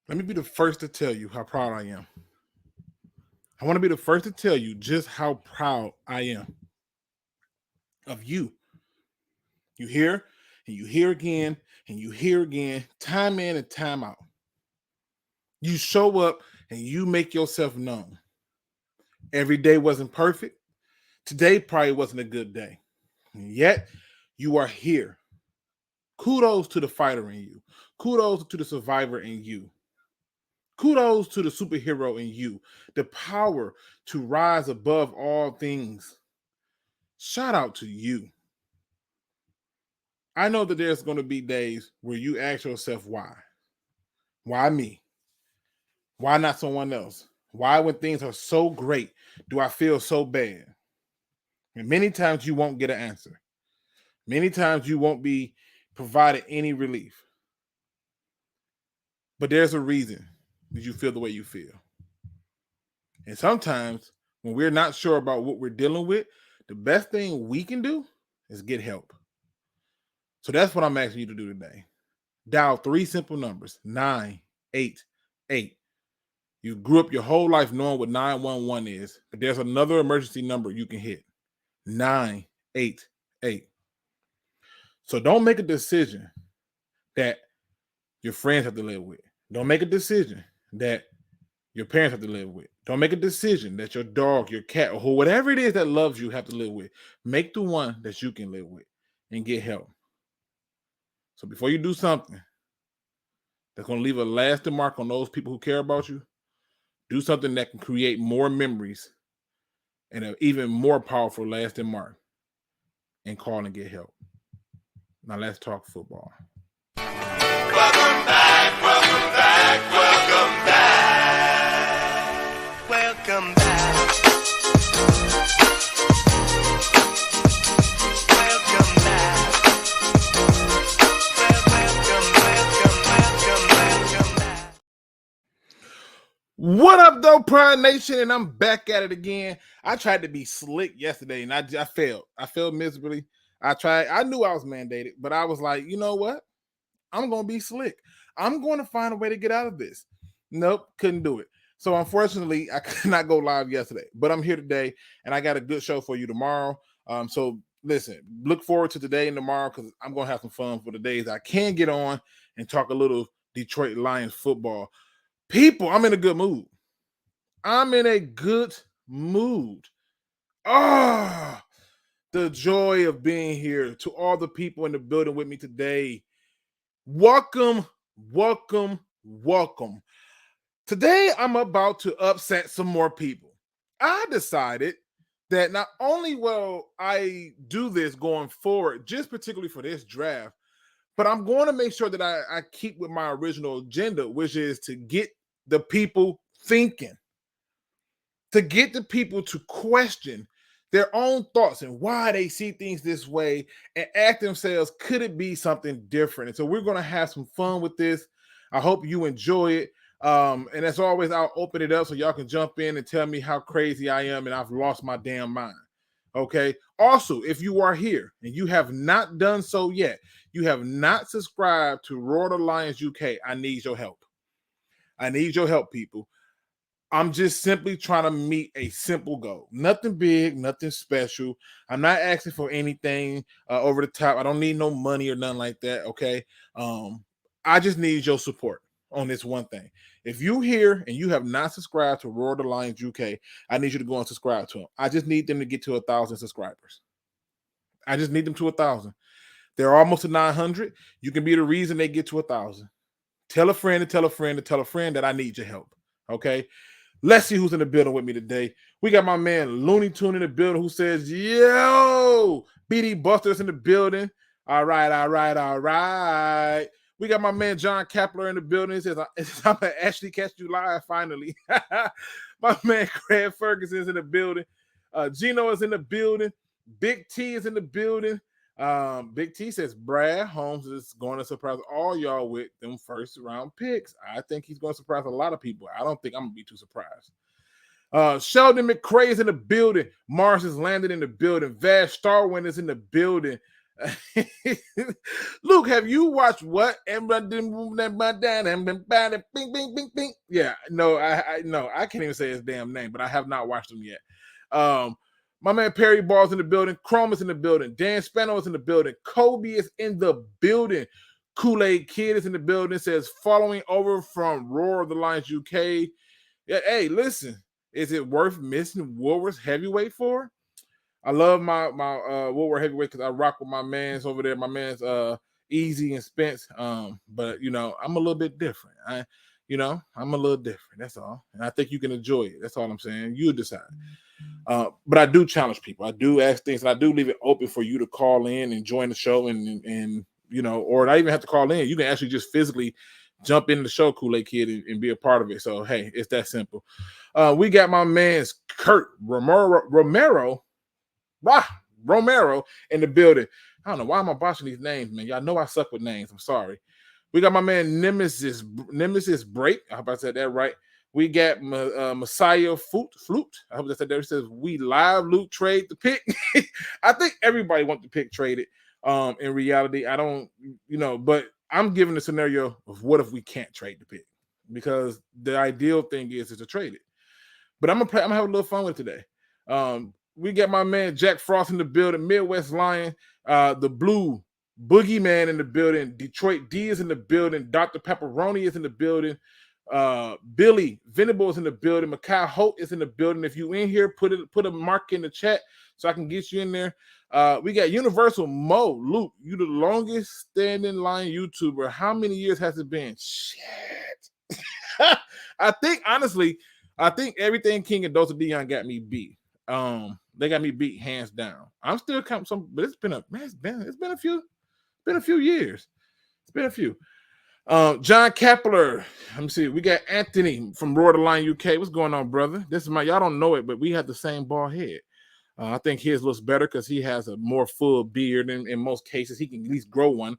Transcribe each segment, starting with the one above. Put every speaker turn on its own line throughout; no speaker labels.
Let me be the first to tell you how proud I am. I want to be the first to tell you just how proud I am of you. You hear, and you hear again, and you hear again, time in and time out. You show up and you make yourself known. Every day wasn't perfect. Today probably wasn't a good day. And yet, you are here. Kudos to the fighter in you. Kudos to the survivor in you. Kudos to the superhero in you. The power to rise above all things. Shout out to you. I know that there's going to be days where you ask yourself why. Why me? Why not someone else? Why, when things are so great, do I feel so bad? And many times you won't get an answer. Many times you won't be provided any relief. But there's a reason that you feel the way you feel. And sometimes when we're not sure about what we're dealing with, the best thing we can do is get help. So that's what I'm asking you to do today. Dial 3 simple numbers, 988. You grew up your whole life knowing what 911 is, but there's another emergency number you can hit, 988. So don't make a decision that your friends have to live with. Don't make a decision that your parents have to live with. Don't make a decision that your dog, your cat, or whatever it is that loves you have to live with. Make the one that you can live with and get help. So before you do something that's going to leave a lasting mark on those people who care about you, do something that can create more memories and an even more powerful lasting mark, and call and get help. Now let's talk football.
Welcome back, welcome back, welcome back. Welcome back. Welcome back. Welcome back.
What up, though, Pride Nation? And I'm back at it again. I tried to be slick yesterday, and I failed. I failed miserably. I knew I was mandated, but I was like, you know what? I'm going to be slick. I'm going to find a way to get out of this. Nope, couldn't do it. So unfortunately, I could not go live yesterday, but I'm here today, and I got a good show for you tomorrow. So listen, look forward to today and tomorrow because I'm going to have some fun for the days I can get on and talk a little Detroit Lions football. People, I'm in a good mood. I'm in a good mood. Ah, the joy of being here. To all the people in the building with me today, welcome, welcome, welcome. Today, I'm about to upset some more people. I decided that not only will I do this going forward, just particularly for this draft, but I'm going to make sure that I keep with my original agenda, which is to get the people thinking, to get the people to question their own thoughts and why they see things this way and ask themselves, could it be something different? And so we're going to have some fun with this. I hope you enjoy it. And as always, I'll open it up so y'all can jump in and tell me how crazy I am and I've lost my damn mind. Okay. Also, if you are here and you have not done so yet, you have not subscribed to Roar the Lions UK, I need your help. I need your help, people. I'm just simply trying to meet a simple goal. Nothing big, nothing special. I'm not asking for anything over the top. I don't need no money or nothing like that, okay? I just need your support on this one thing. If you're here and you have not subscribed to Roar the Lions UK, I need you to go and subscribe to them. I just need them to get to 1,000 subscribers. I just need them to 1,000. They're almost to 900. You can be the reason they get to 1,000. Tell a friend to tell a friend to tell a friend that I need your help, okay? Let's see who's in the building with me today. We got my man Looney Tune in the building who says, yo, BD Buster's in the building. All right, all right, all right. We got my man John Kapler in the building. He says, I'm going to actually catch you live finally. My man Craig Ferguson's in the building. Gino is in the building. Big T is in the building. Big T says Brad Holmes is going to surprise all y'all with them first round picks. I think he's going to surprise a lot of people. I don't think I'm going to be too surprised. Sheldon McCray is in the building. Mars has landed in the building. Vash Starwind is in the building. Luke, have you watched what? Yeah, no, no, I can't even say his damn name, but I have not watched him yet. My man Perry Ball's in the building, Chrome is in the building, Dan Spano is in the building, Kobe is in the building, Kool-Aid Kid is in the building, says following over from Roar of the Lions UK. Yeah, hey, listen, is it worth missing Woolworth's heavyweight for? I love my Woolworth heavyweight because I rock with my mans over there. My mans Easy and Spence. But I'm a little bit different. I'm a little different. That's all. And I think you can enjoy it. That's all I'm saying. You decide. But I do challenge people. I do ask things, and I do leave it open for you to call in and join the show, and or not even have to call in. You can actually just physically jump in the show, Kool-Aid Kid, and be a part of it. So hey, it's that simple. We got my man's Kurt Romero in the building. I don't know why am I botching these names, man. Y'all know I suck with names. I'm sorry. We got my man Nemesis Break. I hope I said that right. We got Messiah Flute. I hope I said that. It says we live Luke trade the pick. I think everybody wants to pick traded. In reality, I don't, but I'm giving the scenario of what if we can't trade the pick, because the ideal thing is to trade it. But I'm gonna have a little fun with it today. We got my man Jack Frost in the building, Midwest Lion, the Blue Boogeyman in the building, Detroit D is in the building, Dr. Pepperoni is in the building, Billy Venable is in the building, Makai Holt is in the building. If you in here, put a mark in the chat so I can get you in there. We got Universal Mo. Luke, you the longest standing Lion YouTuber. How many years has it been? Shit. I think everything King and Dose of Dion got me beat. They got me beat hands down. I'm still counting some, but it's been a few years. It's been a few. John Kepler. Let me see. We got Anthony from Roar the Line UK. What's going on, brother? This is y'all don't know it, but we have the same bald head. I think his looks better because he has a more full beard, and in most cases he can at least grow one.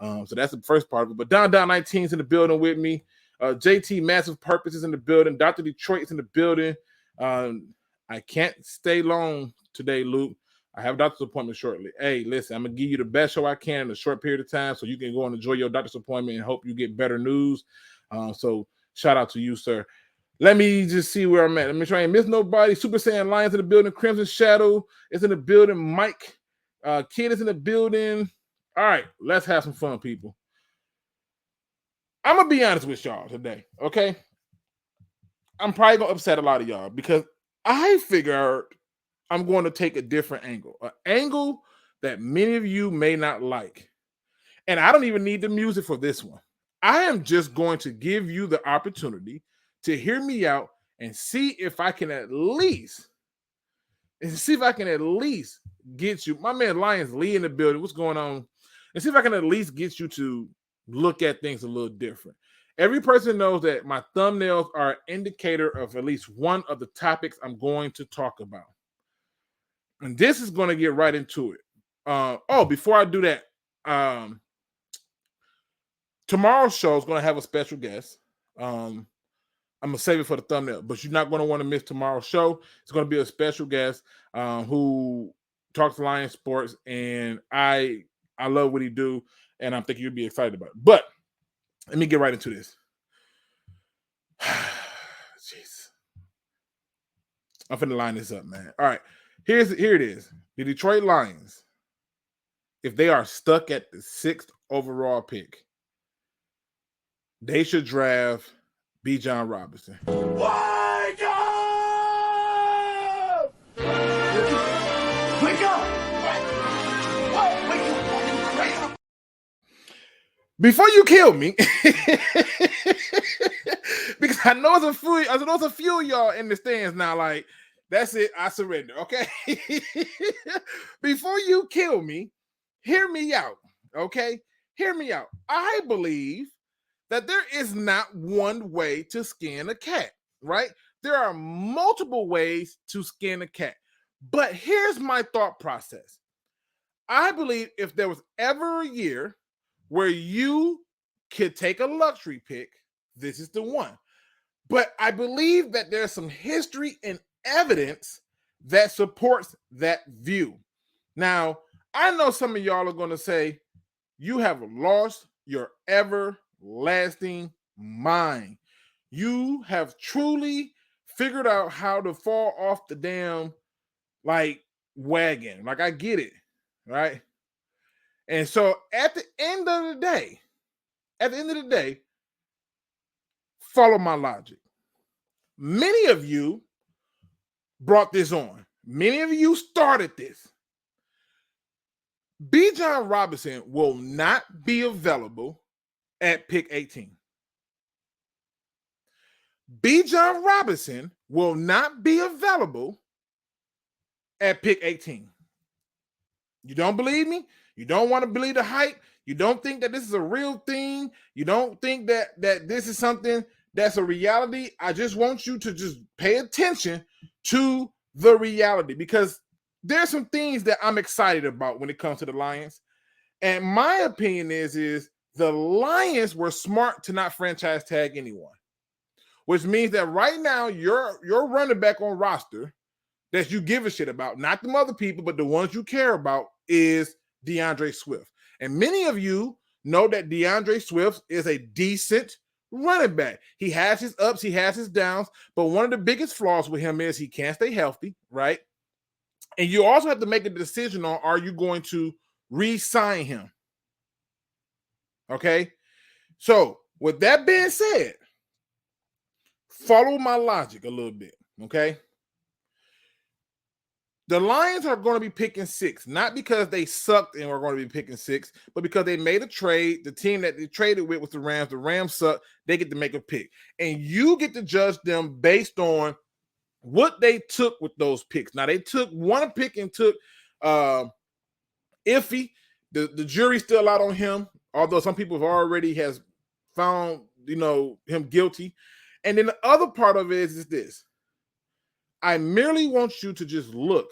So that's the first part of it. But Down 19 is in the building with me. JT Massive Purpose is in the building. Dr. Detroit is in the building. I can't stay long today, Luke. I have a doctor's appointment shortly. Hey, listen, I'm going to give you the best show I can in a short period of time so you can go and enjoy your doctor's appointment and hope you get better news. So shout out to you, sir. Let me just see where I'm at. Let me try and miss nobody. Super Saiyan Lions in the building. Crimson Shadow is in the building. Mike Kid is in the building. All right, let's have some fun, people. I'm going to be honest with y'all today, okay? I'm probably going to upset a lot of y'all because I figured I'm going to take a different angle, an angle that many of you may not like. And I don't even need the music for this one. I am just going to give you the opportunity to hear me out and see if I can at least get you. My man Lions Lee in the building. What's going on? And see if I can at least get you to look at things a little different. Every person knows that my thumbnails are an indicator of at least one of the topics I'm going to talk about. And this is going to get right into it. Before I do that, tomorrow's show is going to have a special guest. I'm going to save it for the thumbnail, but you're not going to want to miss tomorrow's show. It's going to be a special guest who talks Lion sports, and I love what he do, and I'm thinking you'll be excited about it. But let me get right into this. Jeez. I'm finna line this up, man. All right. Here it is. The Detroit Lions, if they are stuck at the 6th overall pick, they should draft B. John Robinson.
Wake up! Wake up! What? Wake up!
Before you kill me, because I know it's a few of y'all in the stands now, like, that's it, I surrender, okay? Before you kill me, hear me out, okay? Hear me out. I believe that there is not one way to skin a cat, right? There are multiple ways to skin a cat. But here's my thought process. I believe if there was ever a year where you could take a luxury pick, this is the one. But I believe that there's some history and evidence that supports that view. Now, I know some of y'all are going to say, you have lost your everlasting mind. You have truly figured out how to fall off the damn like wagon. Like I get it, right? And so at the end of the day, follow my logic. Many of you brought this on. Many of you started this. Bijan Robinson will not be available at pick 18. Bijan Robinson will not be available at pick 18. You don't believe me? You don't want to believe the hype? You don't think that this is a real thing? You don't think that this is something that's a reality? I just want you to just pay attention to the reality, because there's some things that I'm excited about when it comes to the Lions. And my opinion is the Lions were smart to not franchise tag anyone, which means that right now your running back on roster that you give a shit about, not the other people, but the ones you care about, is DeAndre Swift. And many of you know that DeAndre Swift is a decent running back. He has his ups, he has his downs, but one of the biggest flaws with him is he can't stay healthy, right? And you also have to make a decision on, are you going to re-sign him? Okay? So, with that being said, follow my logic a little bit, okay? The Lions are going to be picking 6, not because they sucked and were going to be picking 6, but because they made a trade. The team that they traded with was the Rams. The Rams suck. They get to make a pick. And you get to judge them based on what they took with those picks. Now, they took one pick and took Iffy. The jury's still out on him, although some people have already has found, him guilty. And then the other part of it is this. I merely want you to just look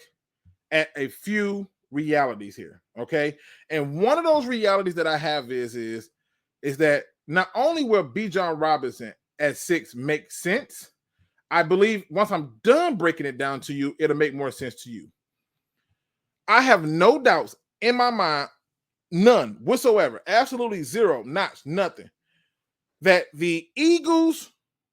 at a few realities here, okay? And one of those realities that I have is that not only will Bijan Robinson at 6 make sense, I believe once I'm done breaking it down to you, it'll make more sense to you. I have no doubts in my mind, none whatsoever, absolutely zero, nothing, that the Eagles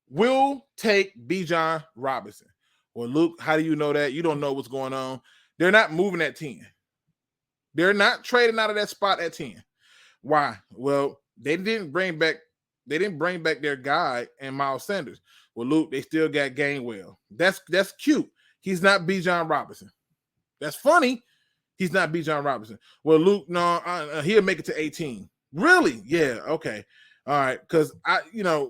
will take Bijan Robinson. Well, Luke, how do you know that? You don't know what's going on. They're not moving at 10. They're not trading out of that spot at 10. Why? Well, they didn't bring back their guy and Miles Sanders. Well, Luke, they still got Gainwell. That's cute. He's not Bijan Robinson. That's funny. He's not Bijan Robinson. Well, Luke, no, he'll make it to 18. Really? Yeah, okay. All right, because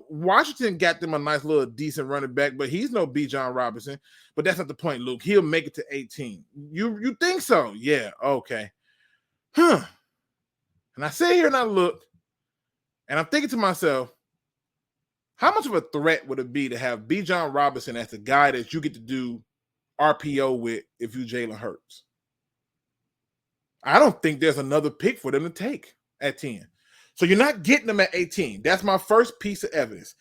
Washington got them a nice little decent running back, but he's no Bijan Robinson. But that's not the point, Luke. He'll make it to 18. You think so? Yeah, okay. And I sit here and I look, and I'm thinking to myself, how much of a threat would it be to have Bijan Robinson as the guy that you get to do RPO with if you Jalen Hurts? I don't think there's another pick for them to take at 10. So you're not getting them at 18. That's my first piece of evidence.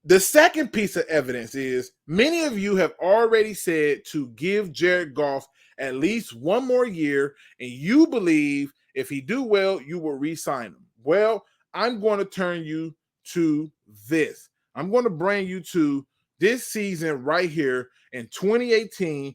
The second piece of evidence is many of you have already said to give Jared Goff at least one more year, and you believe if he do well, you will re-sign him. Well, I'm going to turn you to this. I'm going to bring you to this season right here in 2018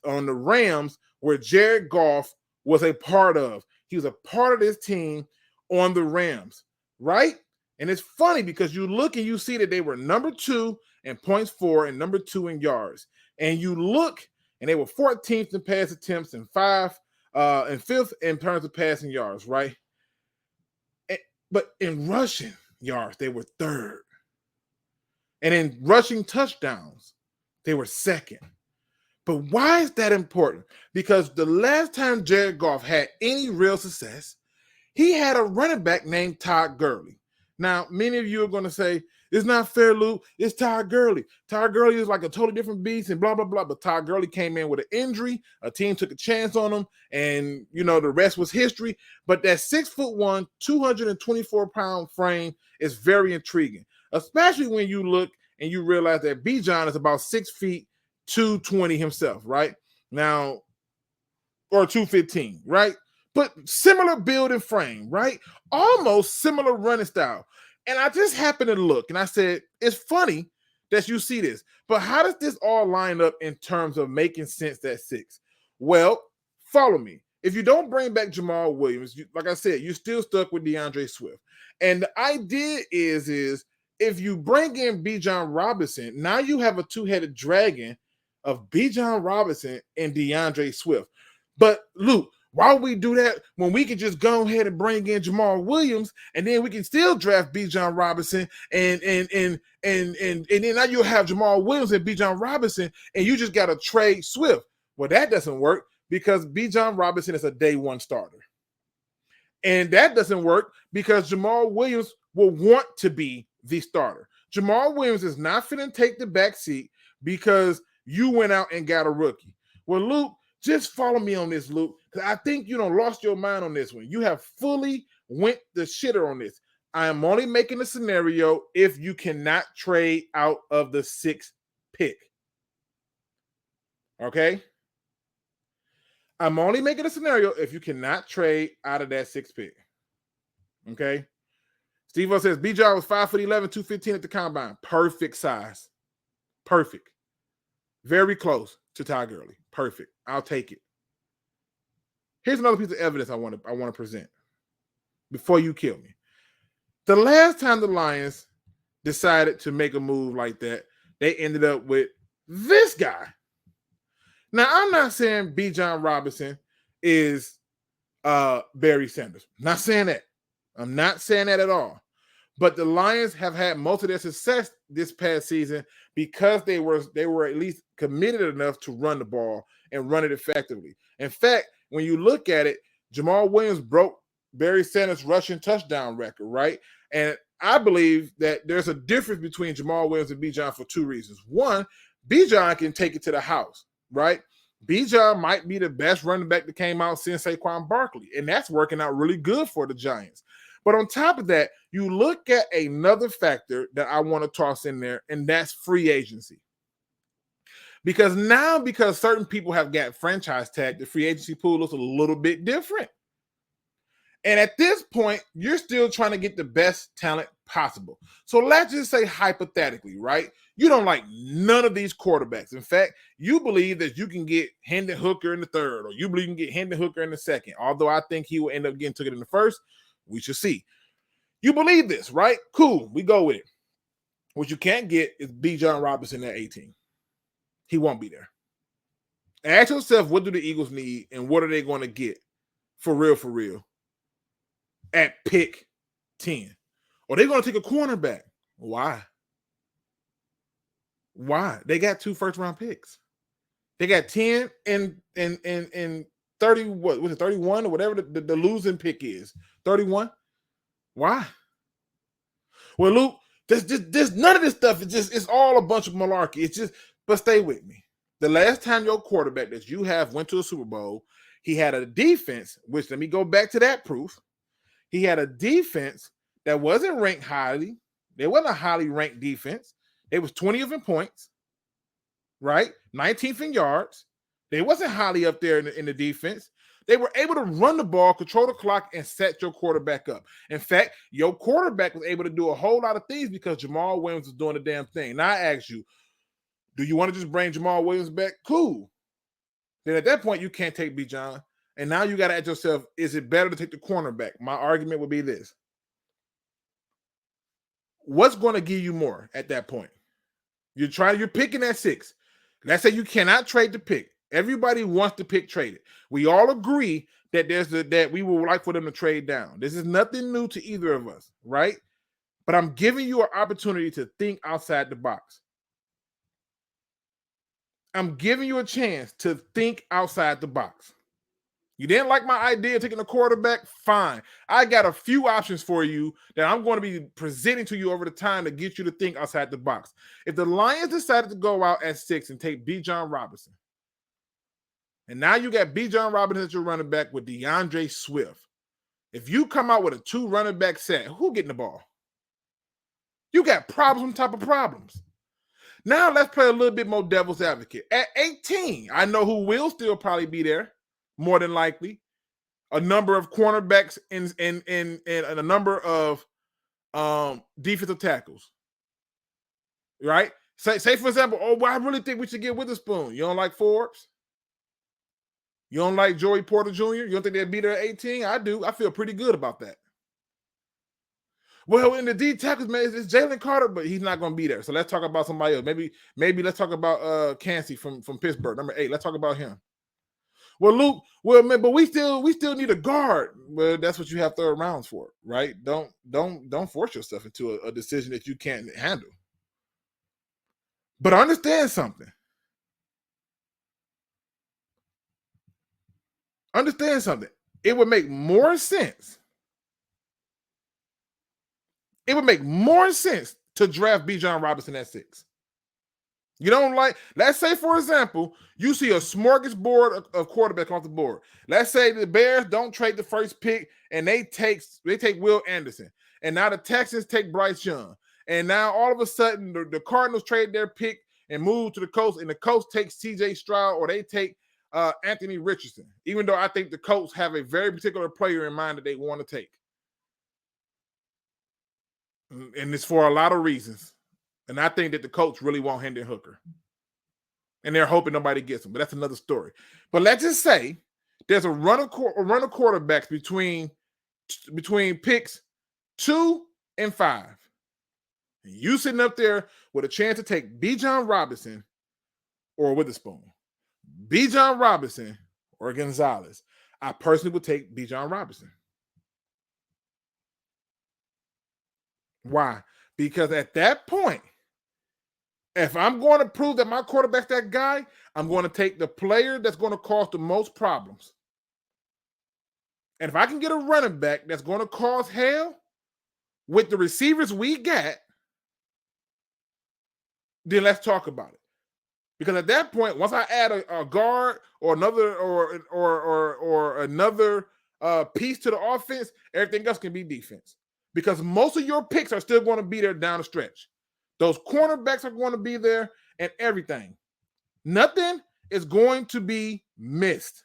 on the Rams, where Jared Goff was a part of. He was a part of this team on the Rams, right? And it's funny because you look and you see that they were number 2 in points for and number 2 in yards. And you look and they were 14th in pass attempts and 5th in terms of passing yards, right? But in rushing yards, they were 3rd. And in rushing touchdowns, they were 2nd. But why is that important? Because the last time Jared Goff had any real success, he had a running back named Todd Gurley. Now, many of you are going to say, it's not fair, Lou. It's Todd Gurley. Todd Gurley is like a totally different beast and blah, blah, blah. But Todd Gurley came in with an injury. A team took a chance on him, and, the rest was history. But that 6'1", 224-pound frame is very intriguing, especially when you look and you realize that Bijan is about 6 feet, 220 himself, right? Now, or 215, right? but similar build and frame, right? Almost similar running style. And I just happened to look and I said, it's funny that you see this, but how does this all line up in terms of making sense at 6? Well, follow me. If you don't bring back Jamal Williams, like I said, you're still stuck with DeAndre Swift. And the idea is if you bring in Bijan Robinson, now you have a two-headed dragon of Bijan Robinson and DeAndre Swift. But Luke, why would we do that when we can just go ahead and bring in Jamal Williams and then we can still draft Bijan Robinson and then now you'll have Jamal Williams and Bijan Robinson and you just got to trade Swift. Well, that doesn't work because Bijan Robinson is a day one starter. And that doesn't work because Jamal Williams will want to be the starter. Jamal Williams is not finna take the back seat because you went out and got a rookie. Well, Luke, just follow me on this, Luke, because I think you done lost your mind on this one. You have fully went the shitter on this. I am only making a scenario if you cannot trade out of the 6th pick. Okay? I'm only making a scenario if you cannot trade out of that 6th pick. Okay? Steve O says, Bijan was 5'11", 215 at the combine. Perfect size. Perfect. Very close to Ty Gurley. Perfect. I'll take it. Here's another piece of evidence I want to present before you kill me. The last time the Lions decided to make a move like that, they ended up with this guy. Now, I'm not saying Bijan Robinson is Barry Sanders. Not saying that. I'm not saying that at all. But the Lions have had most of their success this past season because they were at least committed enough to run the ball and run it effectively. In fact, when you look at it, Jamal Williams broke Barry Sanders' rushing touchdown record, right? And I believe that there's a difference between Jamal Williams and Bijan for two reasons. One, Bijan can take it to the house, right? Bijan might be the best running back that came out since Saquon Barkley, and that's working out really good for the Giants. But on top of that, you look at another factor that I want to toss in there, and that's free agency. Because certain people have got franchise tag, the free agency pool looks a little bit different. And at this point, you're still trying to get the best talent possible. So let's just say hypothetically, right? You don't like none of these quarterbacks. In fact, you believe that you can get Hendon Hooker in the 3rd, or you believe you can get Hendon Hooker in the 2nd. Although I think he will end up getting took it in the 1st. We should see. You believe this, right? Cool. We go with it. What you can't get is Bijan Robinson at 18. He won't be there. Ask yourself, what do the Eagles need and what are they going to get for real, at pick 10? Or they're going to take a cornerback. Why? They got 2 first-round picks. They got 10 and 30, what was it, 31 or whatever the losing pick is. 31? Why? Well, Luke, there's none of this stuff. It's all a bunch of malarkey. It's just, but stay with me. The last time your quarterback that you have went to a Super Bowl, he had a defense, which let me go back to that proof. He had a defense that wasn't ranked highly. They wasn't a highly ranked defense. They was 20th in points, right? 19th in yards. They wasn't highly up there in the defense. They were able to run the ball, control the clock, and set your quarterback up. In fact, your quarterback was able to do a whole lot of things because Jamal Williams was doing the damn thing. Now I ask you, do you want to just bring Jamal Williams back? Cool. Then at that point, you can't take Bijan. And now you got to ask yourself, is it better to take the cornerback? My argument would be this. What's going to give you more at that point? You're picking at 6. Let's say you cannot trade the pick. Everybody wants the pick traded. We all agree that that we would like for them to trade down. This is nothing new to either of us, right? But I'm giving you an opportunity to think outside the box. I'm giving you a chance to think outside the box. You didn't like my idea of taking a quarterback? Fine. I got a few options for you that I'm going to be presenting to you over the time to get you to think outside the box. If the Lions decided to go out at 6 and take Bijan Robinson, and now you got Bijan Robinson as your running back with DeAndre Swift. If you come out with a 2 running back set, who getting the ball? You got problems on top of problems. Now let's play a little bit more devil's advocate. At 18, I know who will still probably be there, more than likely. a number of cornerbacks and a number of defensive tackles. Right? Say for example, oh, well, I really think we should get Witherspoon. You don't like Forbes? You don't like Joey Porter Jr.? You don't think they'd be there at 18? I do. I feel pretty good about that. Well, in the D tackles, man, it's Jalen Carter, but he's not going to be there. So let's talk about somebody else. Maybe let's talk about Cansey from Pittsburgh, number 8. Let's talk about him. Well, Luke, well, man, but we still need a guard. Well, that's what you have third rounds for, right? Don't force yourself into a decision that you can't handle. But understand something. Understand something. It would make more sense. It would make more sense to draft Bijan Robinson at 6. You don't like, let's say, for example, you see a smorgasbord of quarterback off the board. Let's say the Bears don't trade the first pick and they take Will Anderson. And now the Texans take Bryce Young. And now all of a sudden the Cardinals trade their pick and move to the Colts, and the Colts take CJ Stroud, or they take Anthony Richardson, even though I think the Colts have a very particular player in mind that they want to take. And it's for a lot of reasons. And I think that the Colts really want Hendon Hooker. And they're hoping nobody gets him. But that's another story. But let's just say there's a run of quarterbacks between picks 2 and 5. And you sitting up there with a chance to take Bijan Robinson or Witherspoon. Bijan Robinson or Gonzalez. I personally would take Bijan Robinson. Why? Because at that point, if I'm going to prove that my quarterback's that guy, I'm going to take the player that's going to cause the most problems. And if I can get a running back that's going to cause hell with the receivers we got, then let's talk about it. Because at that point, once I add a guard or another piece to the offense, everything else can be defense. Because most of your picks are still going to be there down the stretch. Those cornerbacks are going to be there and everything. Nothing is going to be missed.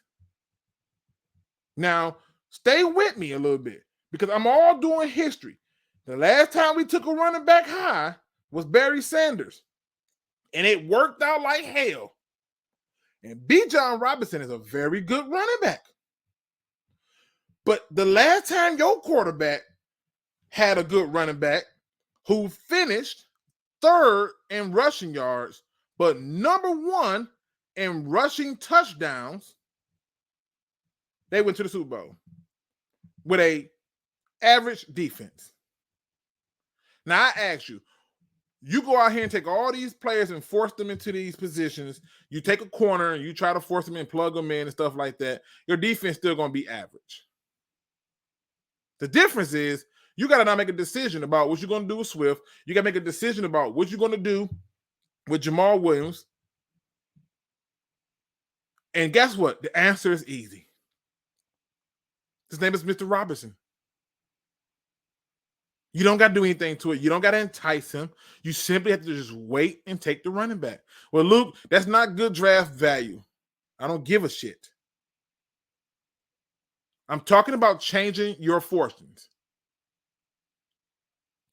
Now, stay with me a little bit because I'm all doing history. The last time we took a running back high was Barry Sanders, and it worked out like hell. And Bijan Robinson is a very good running back. But the last time your quarterback had a good running back who finished 3rd in rushing yards, but number 1 in rushing touchdowns, they went to the Super Bowl with a average defense. Now, I ask you, you go out here and take all these players and force them into these positions. You take a corner and you try to force them and plug them in and stuff like that. Your defense still going to be average. The difference is you got to now make a decision about what you're going to do with Swift. You got to make a decision about what you're going to do with Jamal Williams. And guess what? The answer is easy. His name is Mr. Robinson. You don't got to do anything to it. You don't got to entice him. You simply have to just wait and take the running back. Well, Luke, that's not good draft value. I don't give a shit. I'm talking about changing your fortunes.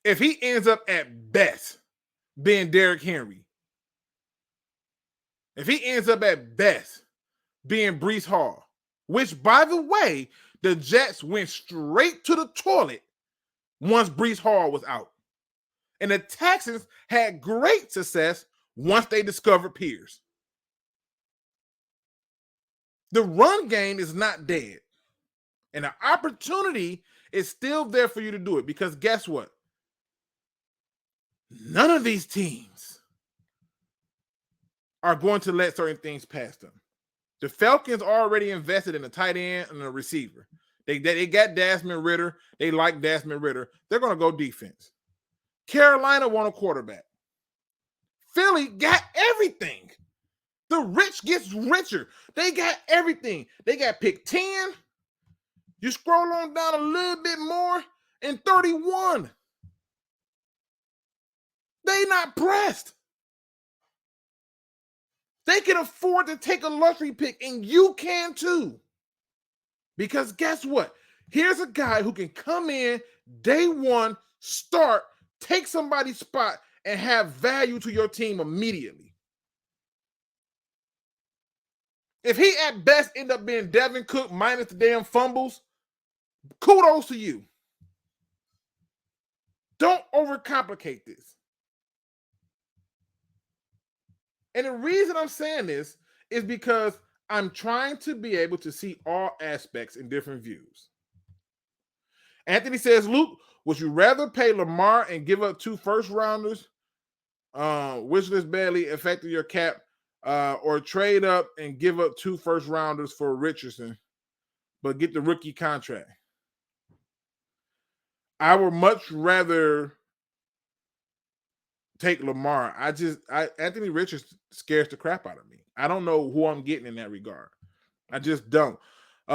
If he ends up at best being Derrick Henry, if he ends up at best being Breece Hall, which, by the way, the Jets went straight to the toilet once Breece Hall was out. And the Texans had great success once they discovered Pierce. The run game is not dead. And the opportunity is still there for you to do it because guess what? None of these teams are going to let certain things pass them. The Falcons already invested in a tight end and a receiver. They got Desmond Ridder. They like Desmond Ridder. They're going to go defense. Carolina want a quarterback. Philly got everything. The rich gets richer. They got everything. They got pick 10. You scroll on down a little bit more and 31. They not pressed. They can afford to take a luxury pick, and you can too. Because guess what? Here's a guy who can come in day one, start, take somebody's spot, and have value to your team immediately. If he at best end up being Devin Cook minus the damn fumbles, kudos to you. Don't overcomplicate this. And the reason I'm saying this is because I'm trying to be able to see all aspects in different views. Anthony says, Luke, would you rather pay Lamar and give up 2 first rounders, which list badly affected your cap, or trade up and give up 2 first rounders for Richardson, but get the rookie contract? I would much rather take Lamar. Anthony Richardson scares the crap out of me. I don't know who I'm getting in that regard. I just don't.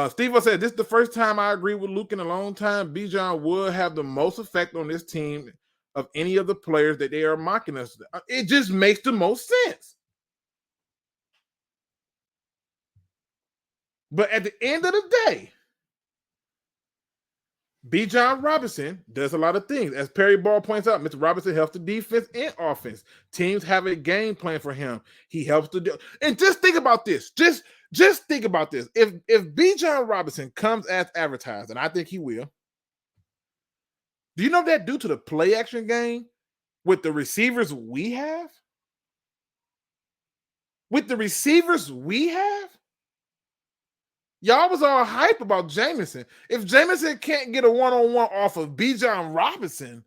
Steve said, this is the first time I agree with Luke in a long time. Bijan would have the most effect on this team of any of the players that they are mocking us. It just makes the most sense. But at the end of the day, Bijan Robinson does a lot of things. As Perry Ball points out, Mr. Robinson helps the defense and offense. Teams have a game plan for him. He helps to do. And just think about this. Just think about this. If Bijan Robinson comes as advertised, and I think he will, do you know that due to the play action game with the receivers we have? With the receivers we have? Y'all was all hype about Jameson. If Jameson can't get a one-on-one off of Bijan Robinson,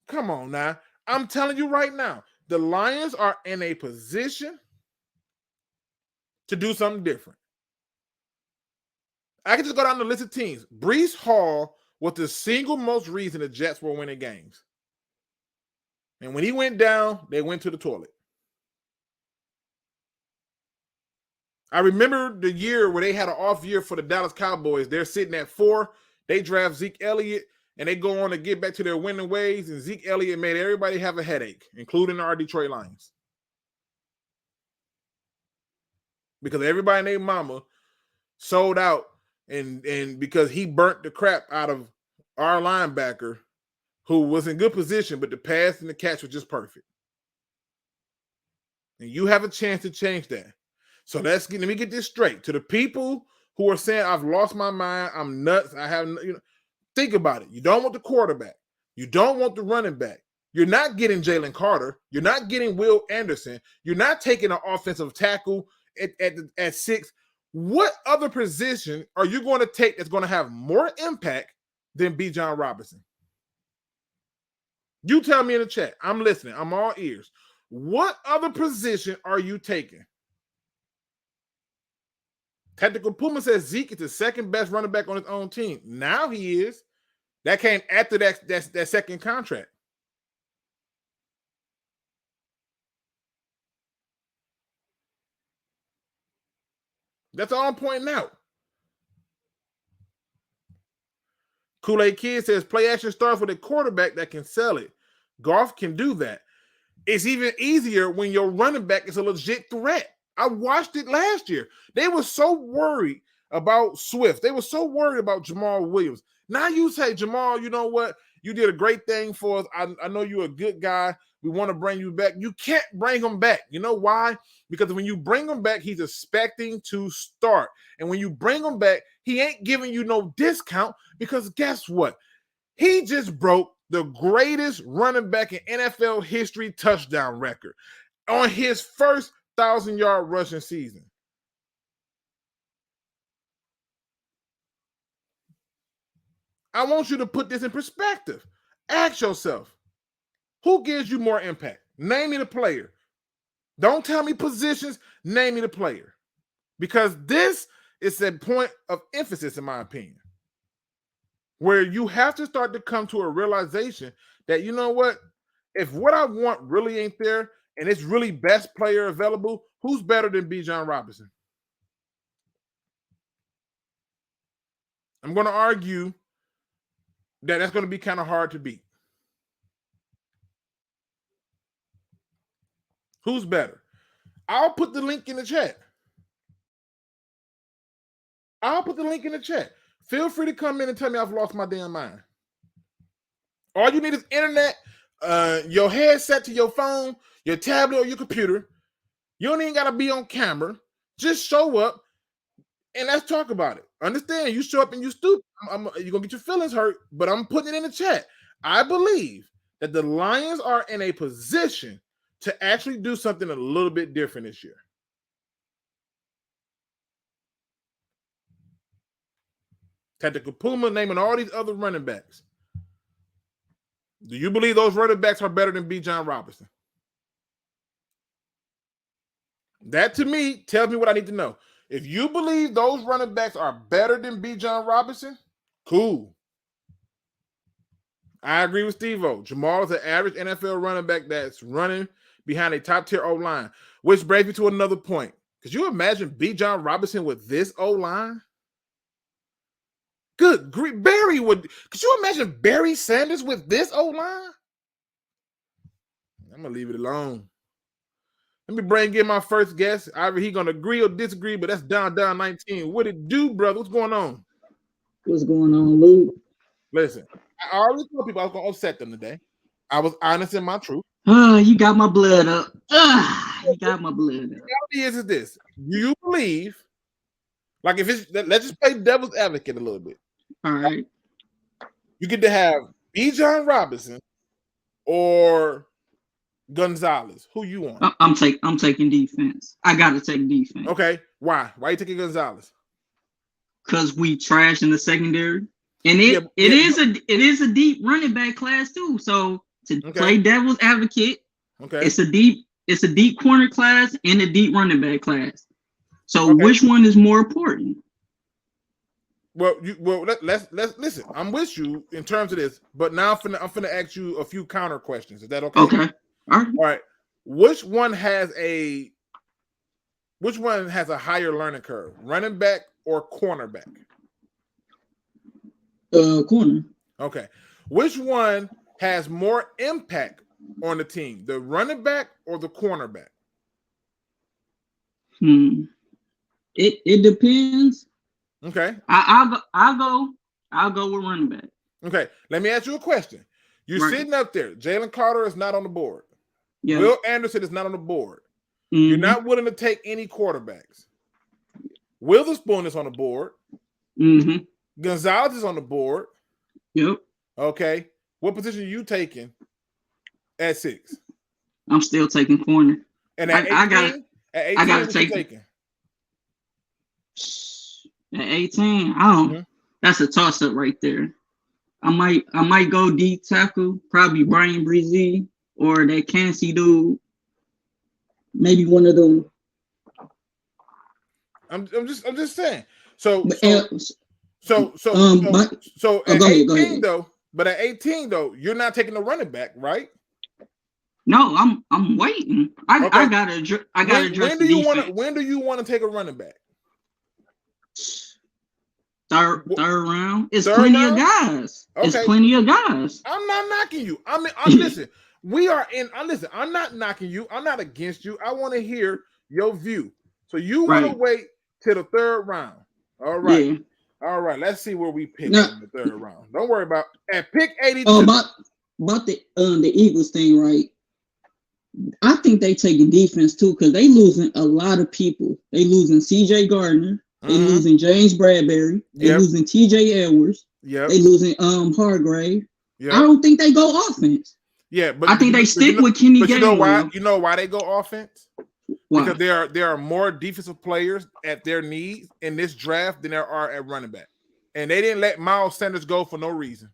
come on now. I'm telling you right now, the Lions are in a position to do something different. I can just go down the list of teams. Breece Hall was the single most reason the Jets were winning games. And when he went down, they went to the toilet. I remember the year where they had an off year for the Dallas Cowboys. They're sitting at 4. They draft Zeke Elliott, and they go on to get back to their winning ways. And Zeke Elliott made everybody have a headache, including our Detroit Lions. Because everybody named Mama sold out, and because he burnt the crap out of our linebacker, who was in good position, but the pass and the catch was just perfect. And you have a chance to change that. So let me get this straight. To the people who are saying, I've lost my mind, I'm nuts, think about it. You don't want the quarterback. You don't want the running back. You're not getting Jalen Carter. You're not getting Will Anderson. You're not taking an offensive tackle at 6. What other position are you going to take that's going to have more impact than Bijan Robinson? You tell me in the chat. I'm listening. I'm all ears. What other position are you taking? Tactical Puma says Zeke is the second best running back on his own team. Now he is. That came after that second contract. That's all I'm pointing out. Kool-Aid Kid says play action starts with a quarterback that can sell it. Goff can do that. It's even easier when your running back is a legit threat. I watched it last year. They were so worried about Swift. They were so worried about Jamal Williams. Now you say, Jamal, you know what? You did a great thing for us. I know you're a good guy. We want to bring you back. You can't bring him back. You know why? Because when you bring him back, he's expecting to start. And when you bring him back, he ain't giving you no discount because guess what? He just broke the greatest running back in NFL history touchdown record on his first 1,000-yard rushing season. I want you to put this in perspective. Ask yourself, who gives you more impact? Name me the player. Don't tell me positions. Name me the player. Because this is a point of emphasis, in my opinion, where you have to start to come to a realization that, you know what? If what I want really ain't there and it's really best player available, who's better than Bijan Robinson? I'm going to argue that that's going to be kind of hard to beat. Who's better? I'll put the link in the chat. I'll put the link in the chat. Feel free to come in and tell me I've lost my damn mind. All you need is internet, your headset to your phone, your tablet, or your computer. You don't even got to be on camera. Just show up and let's talk about it. Understand? You show up and you stupid. You're going to get your feelings hurt, but I'm putting it in the chat. I believe that the Lions are in a position to actually do something a little bit different this year. Tactical Puma naming all these other running backs. Do you believe those running backs are better than Bijan Robinson? That to me tells me what I need to know. If you believe those running backs are better than Bijan Robinson, cool. I agree with Steve-O. Jamal is an average NFL running back that's running behind a top-tier O-line, which brings me to another point. Could you imagine Bijan Robinson with this O-line? Good grief. Barry would. Could you imagine Barry Sanders with this O-line? I'm going to leave it alone. Let me bring in my first guest. Either he going to agree or disagree, but that's down 19. What it do, brother? What's going on?
What's going on, Luke?
Listen, I already told people I was going to upset them today. I was honest in my truth.
You got my blood up. You got my blood up.
The reality is this. Do you believe, like if it's, let's just play devil's advocate a little bit.
All right.
You get to have Bijan Robinson or Gonzalez. Who you want?
I'm taking defense. I gotta take defense.
Okay. Why? Why are you taking Gonzalez?
Because we trash in the secondary. And it is a deep running back class too. So to play devil's advocate, it's a deep corner class and a deep running back class. So which one is more important?
Well, let's listen. I'm with you in terms of this, but now I'm finna ask you a few counter questions. Is that okay?
Okay. All
right. Which one has a higher learning curve? Running back or cornerback?
Corner.
Okay. Which one has more impact on the team? The running back or the cornerback?
It depends.
Okay.
I'll go with running back.
Okay. Let me ask you a question. You're sitting up there. Jalen Carter is not on the board.
Yeah.
Will Anderson is not on the board.
Mm-hmm.
You're not willing to take any quarterbacks. Witherspoon is on the board.
Mm-hmm.
Gonzalez is on the board.
Yep.
Okay. What position are you taking at 6?
I'm still taking corner.
And at 18,
I gotta take
taking?
At 18, I don't. That's a toss up right there. I might go deep tackle, probably Brian Brzee or that Kansas dude. Maybe one of them.
I'm just saying. So at 18 though, but at 18 though, you're not taking the running back, right?
No, I'm waiting. I gotta address the defense.
When do you want to take a running back?
Third round. It's plenty of guys. Okay. It's plenty of guys.
I'm not knocking you. Listen. I'm not knocking you. I'm not against you. I want to hear your view. So you want to wait till the 3rd round. All right.
Yeah.
All right. Let's see where we pick in the 3rd round. Don't worry about at pick 82.
About the Eagles thing, right? I think they taking defense too because they losing a lot of people. They losing C.J. Gardner. They losing James Bradbury. They losing T.J. Edwards.
Yeah.
They losing Hargrave.
Yep.
I don't think they go offense.
Yeah, but
I think they stick with Kenny Gainwell.
You know why? You know why they go offense?
Why?
Because there are more defensive players at their needs in this draft than there are at running back, and they didn't let Miles Sanders go for no reason.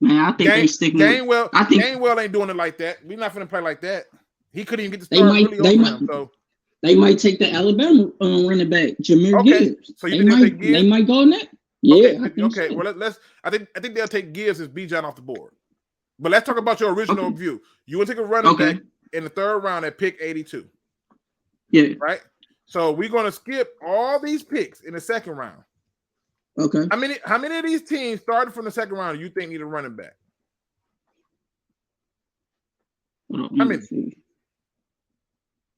Man, I think they stick with
Gainwell. I think Gainwell ain't doing it like that. We're not going to play like that. He couldn't even get the start.
They might take the Alabama running back, Jahmyr Gibbs.
So you think Gibbs?
They might go next. Yeah.
Okay. So. Well, I think they'll take Gibbs as Bijan off the board. But let's talk about your original view. You will take a running back in the 3rd round at pick 82.
Yeah.
Right. So we're going to skip all these picks in the 2nd round.
Okay.
How many of these teams started from the 2nd round you think need a running back? How many?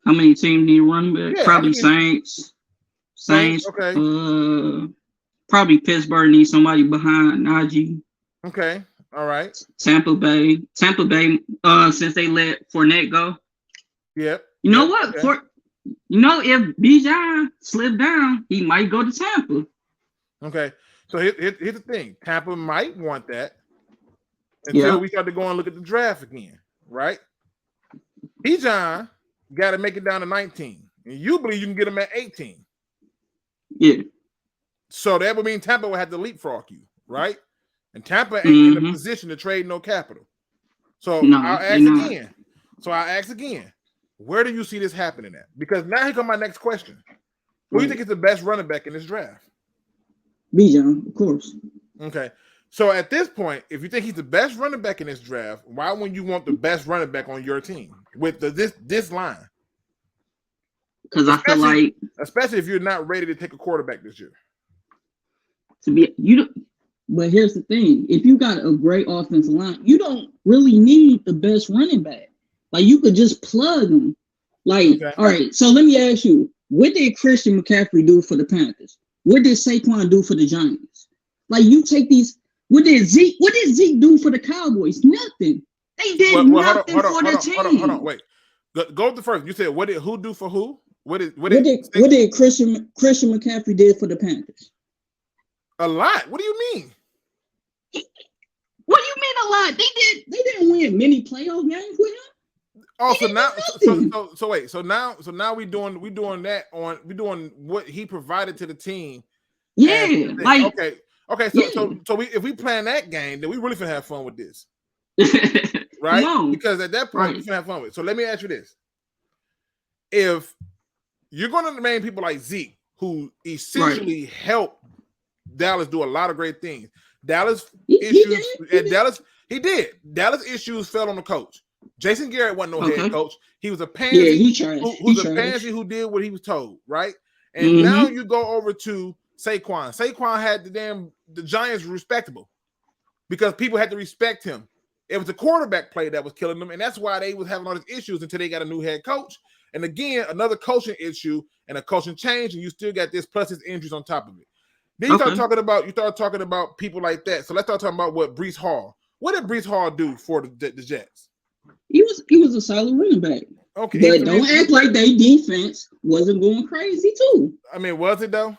How many teams need a running back? Probably Saints. Saints.
Okay.
Probably Pittsburgh needs somebody behind Najee.
Okay. All right.
Tampa Bay. Since they let Fournette go.
Yep.
You know what?
Okay.
If Bijan slipped down, he might go to Tampa.
Okay. So here's the thing. Tampa might want that until we start to go and look at the draft again, right? Bijan got to make it down to 19. And you believe you can get him at 18.
Yeah.
So that would mean Tampa would have to leapfrog you, right? And Tampa ain't in a position to trade no capital. So I'll ask again. Where do you see this happening at? Because now here comes my next question. Who do you think is the best running back in this draft?
Bijan, of course.
Okay. So at this point, if you think he's the best running back in this draft, why wouldn't you want the best running back on your team with this line?
Because I feel like,
especially if you're not ready to take a quarterback this year.
But here's the thing: if you got a great offensive line, you don't really need the best running back. Like you could just plug them. Like, all right. So let me ask you: what did Christian McCaffrey do for the Panthers? What did Saquon do for the Giants? Like you take these. What did Zeke do for the Cowboys? Nothing. They did nothing for the team.
Hold on. Wait. Go to the first. You said who do for who? What did
Christian McCaffrey did for the Panthers?
A lot. What do you mean?
What do you mean a lot? They didn't win many playoff games with him.
Oh, so now we doing what he provided to the team.
Yeah,
okay. So if we plan that game, then we really finna have fun with this, right?
No.
Because at that point we finna have fun with it. So let me ask you this: if you're going to name people like Zeke, who essentially helped Dallas do a lot of great things, Dallas issues fell on the coach. Jason Garrett wasn't no head coach. He was a pansy who did what he was told, right? And now you go over to Saquon. Saquon had the Giants respectable because people had to respect him. It was the quarterback play that was killing them, and that's why they was having all these issues until they got a new head coach. And again, another coaching issue and a coaching change, and you still got this plus his injuries on top of it. Then you start talking about people like that. So let's start talking about what Breece Hall. What did Breece Hall do for the Jets?
He was a solid running back.
Okay,
but don't act like their defense wasn't going crazy too.
I mean, was it though?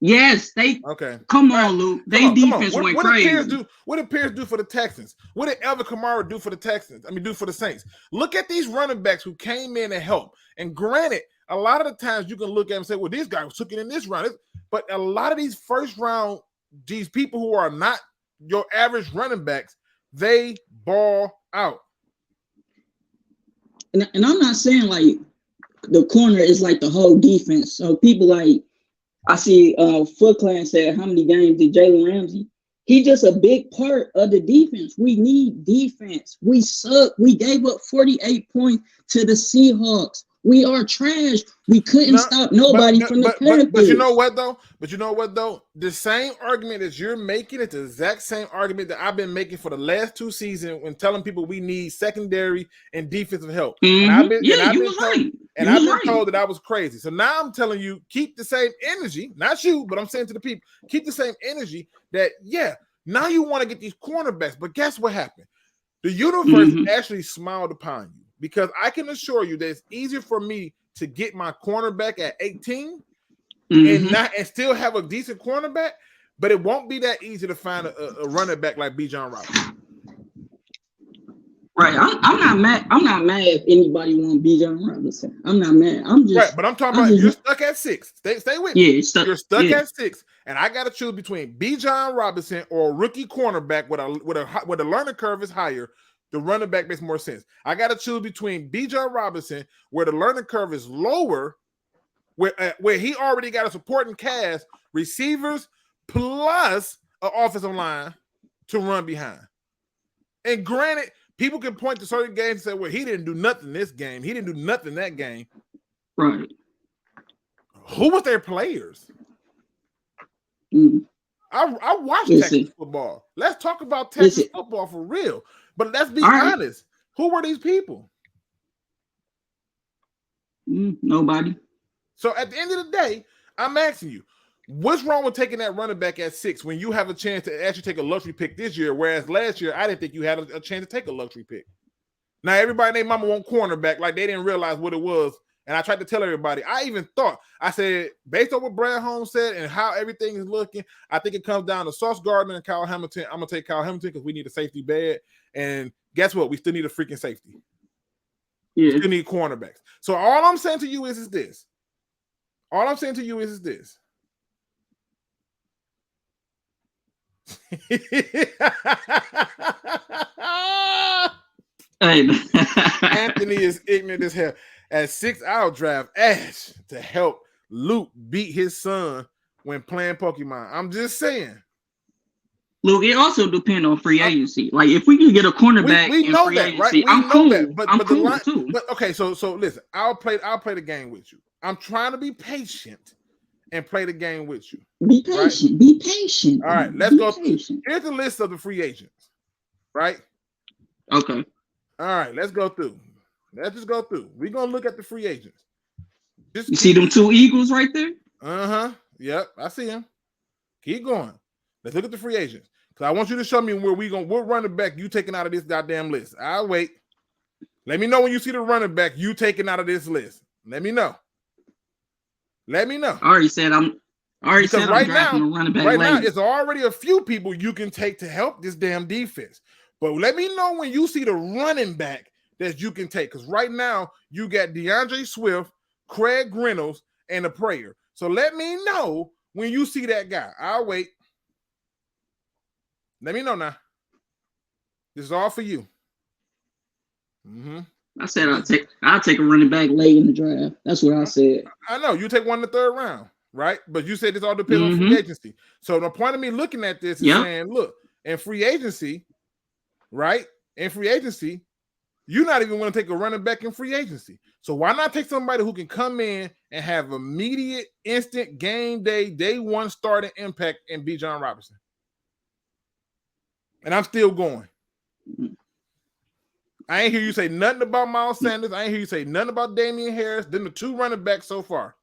Yes, they. Okay, come on, Luke. They defense went crazy.
What did Pierce do for the Texans? What did Alvin Kamara do for the Texans? Do for the Saints. Look at these running backs who came in and helped. And granted, a lot of the times you can look at them and say, "Well, this guy took it in this round." But a lot of these first round, these people who are not your average running backs, they ball out.
And I'm not saying like the corner is like the whole defense. So people like I see Foot Clan said, how many games did Jalen Ramsey? He just a big part of the defense. We need defense. We suck. We gave up 48 points to the Seahawks. We are trash. We couldn't stop nobody from the Panthers.
But you know what though? The same argument that you're making is the exact same argument that I've been making for the last 2 seasons when telling people we need secondary and defensive help. And I've been told that I was crazy. So now I'm telling you, keep the same energy. Not you, but I'm saying to the people, keep the same energy that, now you want to get these cornerbacks. But guess what happened? The universe actually smiled upon you. Because I can assure you that it's easier for me to get my cornerback at 18 and still have a decent cornerback, but it won't be that easy to find a running back like Bijan Robinson.
Right. I'm not mad. I'm not mad if anybody want Bijan Robinson. I'm not mad. I'm just
but I'm talking about you're stuck at 6. Stay with me.
You're
stuck at 6, and I got to choose between Bijan Robinson or a rookie cornerback where the learning curve is higher. The running back makes more sense. I got to choose between Bijan Robinson, where the learning curve is lower, where he already got a supporting cast, receivers plus an offensive line to run behind. And granted, people can point to certain games and say, well, he didn't do nothing this game. He didn't do nothing that game.
Right.
Who was their players? I watched Texas football. Let's talk about Texas football for real. But let's be honest. Who were these people?
Nobody.
So at the end of the day, I'm asking you, what's wrong with taking that running back at 6 when you have a chance to actually take a luxury pick this year? Whereas last year, I didn't think you had a chance to take a luxury pick. Now, everybody and their mama want cornerback, like they didn't realize what it was. And I tried to tell everybody, I even thought, I said, based on what Brad Holmes said and how everything is looking, I think it comes down to Sauce Gardner and Kyle Hamilton. I'm going to take Kyle Hamilton because we need a safety bad. And guess what? We still need a freaking safety. Yeah. We still need cornerbacks. So all I'm saying to you is this. All I'm saying to you is this. Anthony is ignorant as hell. At 6, I'll draft Ash to help Luke beat his son when playing Pokemon. I'm just saying.
Look, it also depends on free agency. Like if we can get a cornerback
we know
in free
that,
agency,
right?
I'm cool. That,
but
I'm
but
cool
the line,
too.
But okay, so listen, I'll play the game with you. I'm trying to be patient and play the game with you.
Be patient. Right? Be patient.
All right, let's go through. Here's the list of the free agents. Right?
Okay.
All right, let's go through. Let's just go through. We're gonna look at the free agents.
You see them 2 Eagles right there?
Yep, I see them. Keep going. Let's look at the free agents. Because I want you to show me where we're running back you taking out of this goddamn list. I'll wait. Let me know when you see the running back you taking out of this list. Let me know. I
already said I'm drafting a running back.
Right now, it's already a few people you can take to help this damn defense. But let me know when you see the running back that you can take. Because right now, you got DeAndre Swift, Craig Reynolds, and a prayer. So let me know when you see that guy. I'll wait. Let me know now. This is all for you.
I said I'll take a running back late in the draft. That's what I said.
I know. You take one in the 3rd round, right? But you said this all depends on free agency. So the point of me looking at this is saying, look, in free agency, right? In free agency, you're not even going to take a running back in free agency. So why not take somebody who can come in and have immediate, instant, game day one starting impact in Bijan Robinson? And I'm still going. I ain't hear you say nothing about Miles Sanders. I ain't hear you say nothing about Damian Harris. Then the 2 running backs so far.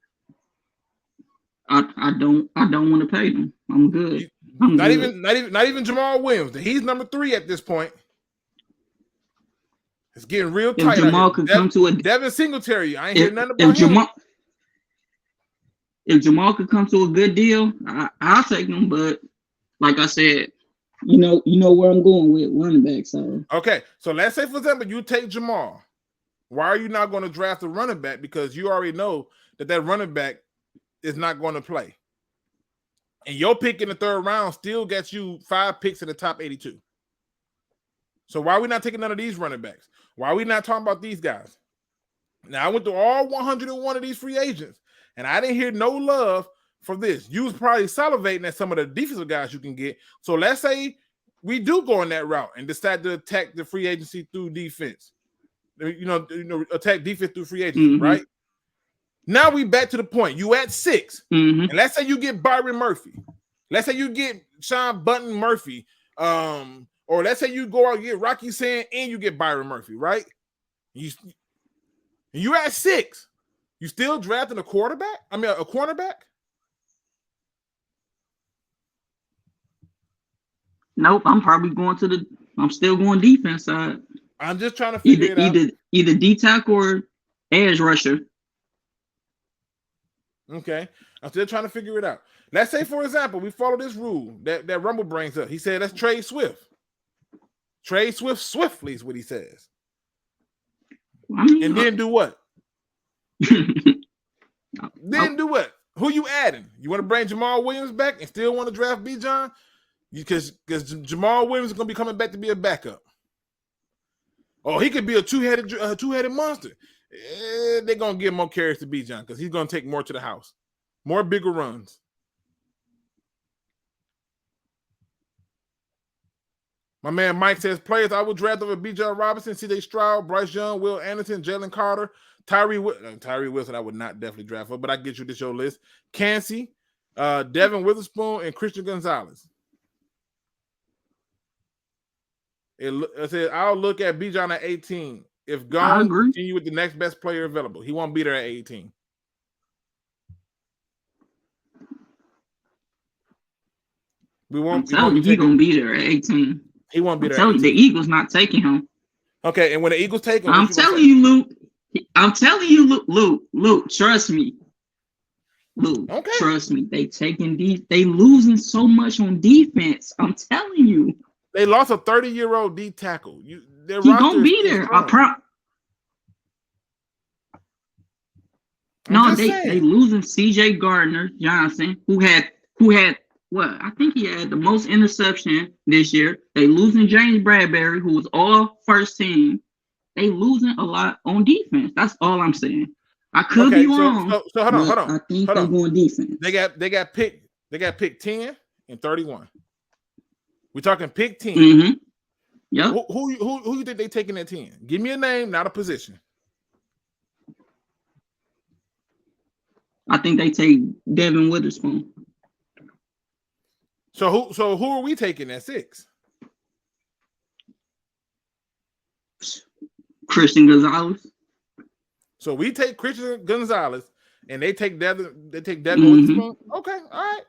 I don't want to pay them. I'm good.
Not even Jamal Williams. He's number 3 at this point. It's getting real tight.
If Jamal could come to a
Devin Singletary, I ain't hear nothing about him.
If Jamal could come to a good deal, I'll take him. But like I said, you know where I'm going with running back. So
okay, so let's say for example you take Jamal. Why are you not going to draft a running back? Because you already know that running back is not going to play, and your pick in the 3rd round still gets you 5 picks in the top 82. So why are we not taking none of these running backs? Why are we not talking about these guys? Now I went through all 101 of these free agents, and I didn't hear no love for this. You was probably salivating at some of the defensive guys you can get. So let's say we do go in that route and decide to attack the free agency through defense. Attack defense through free agency, right? Now we back to the point. You at 6, and let's say you get Byron Murphy. Let's say you get Sean Button Murphy, or let's say you go out and get Rocky Sand and you get Byron Murphy, right? You're at 6. You still drafting a quarterback? I mean, a cornerback?
Nope, I'm still going defense side.
I'm just trying to figure it out.
Either D-tackle or edge rusher.
Okay. I'm still trying to figure it out. Let's say, for example, we follow this rule that Rumble brings up. He said, let's trade Swift. Trade Swift swiftly is what he says. And then do what? Then do what? Who you adding? You want to bring Jamal Williams back and still want to draft Bijan? Because Jamal Williams is going to be coming back to be a backup. Oh, he could be a two-headed monster. They're going to give more carries to Bijan because he's going to take more to the house. More bigger runs. My man Mike says, players I would draft over Bijan Robinson, C.J. Stroud, Bryce Young, Will Anderson, Jalen Carter, Tyree Wilson I would not definitely draft for, but I get you this your list. Cansey, Devin Witherspoon, and Christian Gonzalez. It says, I'll look at Bijan at 18. If gone, continue with the next best player available. He won't be there at 18. We won't.
I'm telling you, he's gonna be there at 18.
He won't be
I'm
there.
telling you, the Eagles not taking him.
Okay, and when the Eagles take him,
I'm telling you, Luke. I'm telling you, Luke. Trust me, Luke.
Okay.
Trust me. They losing so much on defense. I'm telling you.
They lost a 30-year-old D tackle. He
gonna be there. They losing C.J. Gardner Johnson, who had what? I think he had the most interception this year. They losing James Bradbury, who was all first team. They losing a lot on defense. That's all I'm saying. I could be wrong.
So hold on.
I think they're going defense.
They got picked 10 and 31. We're talking pick 10.
Mm-hmm. Yep.
Who you think they taking at 10? Give me a name, not a position.
I think they take Devin Witherspoon.
So who are we taking at 6?
Christian Gonzalez.
So we take Christian Gonzalez, and they take Devin. They take Devin Witherspoon. Okay, all right.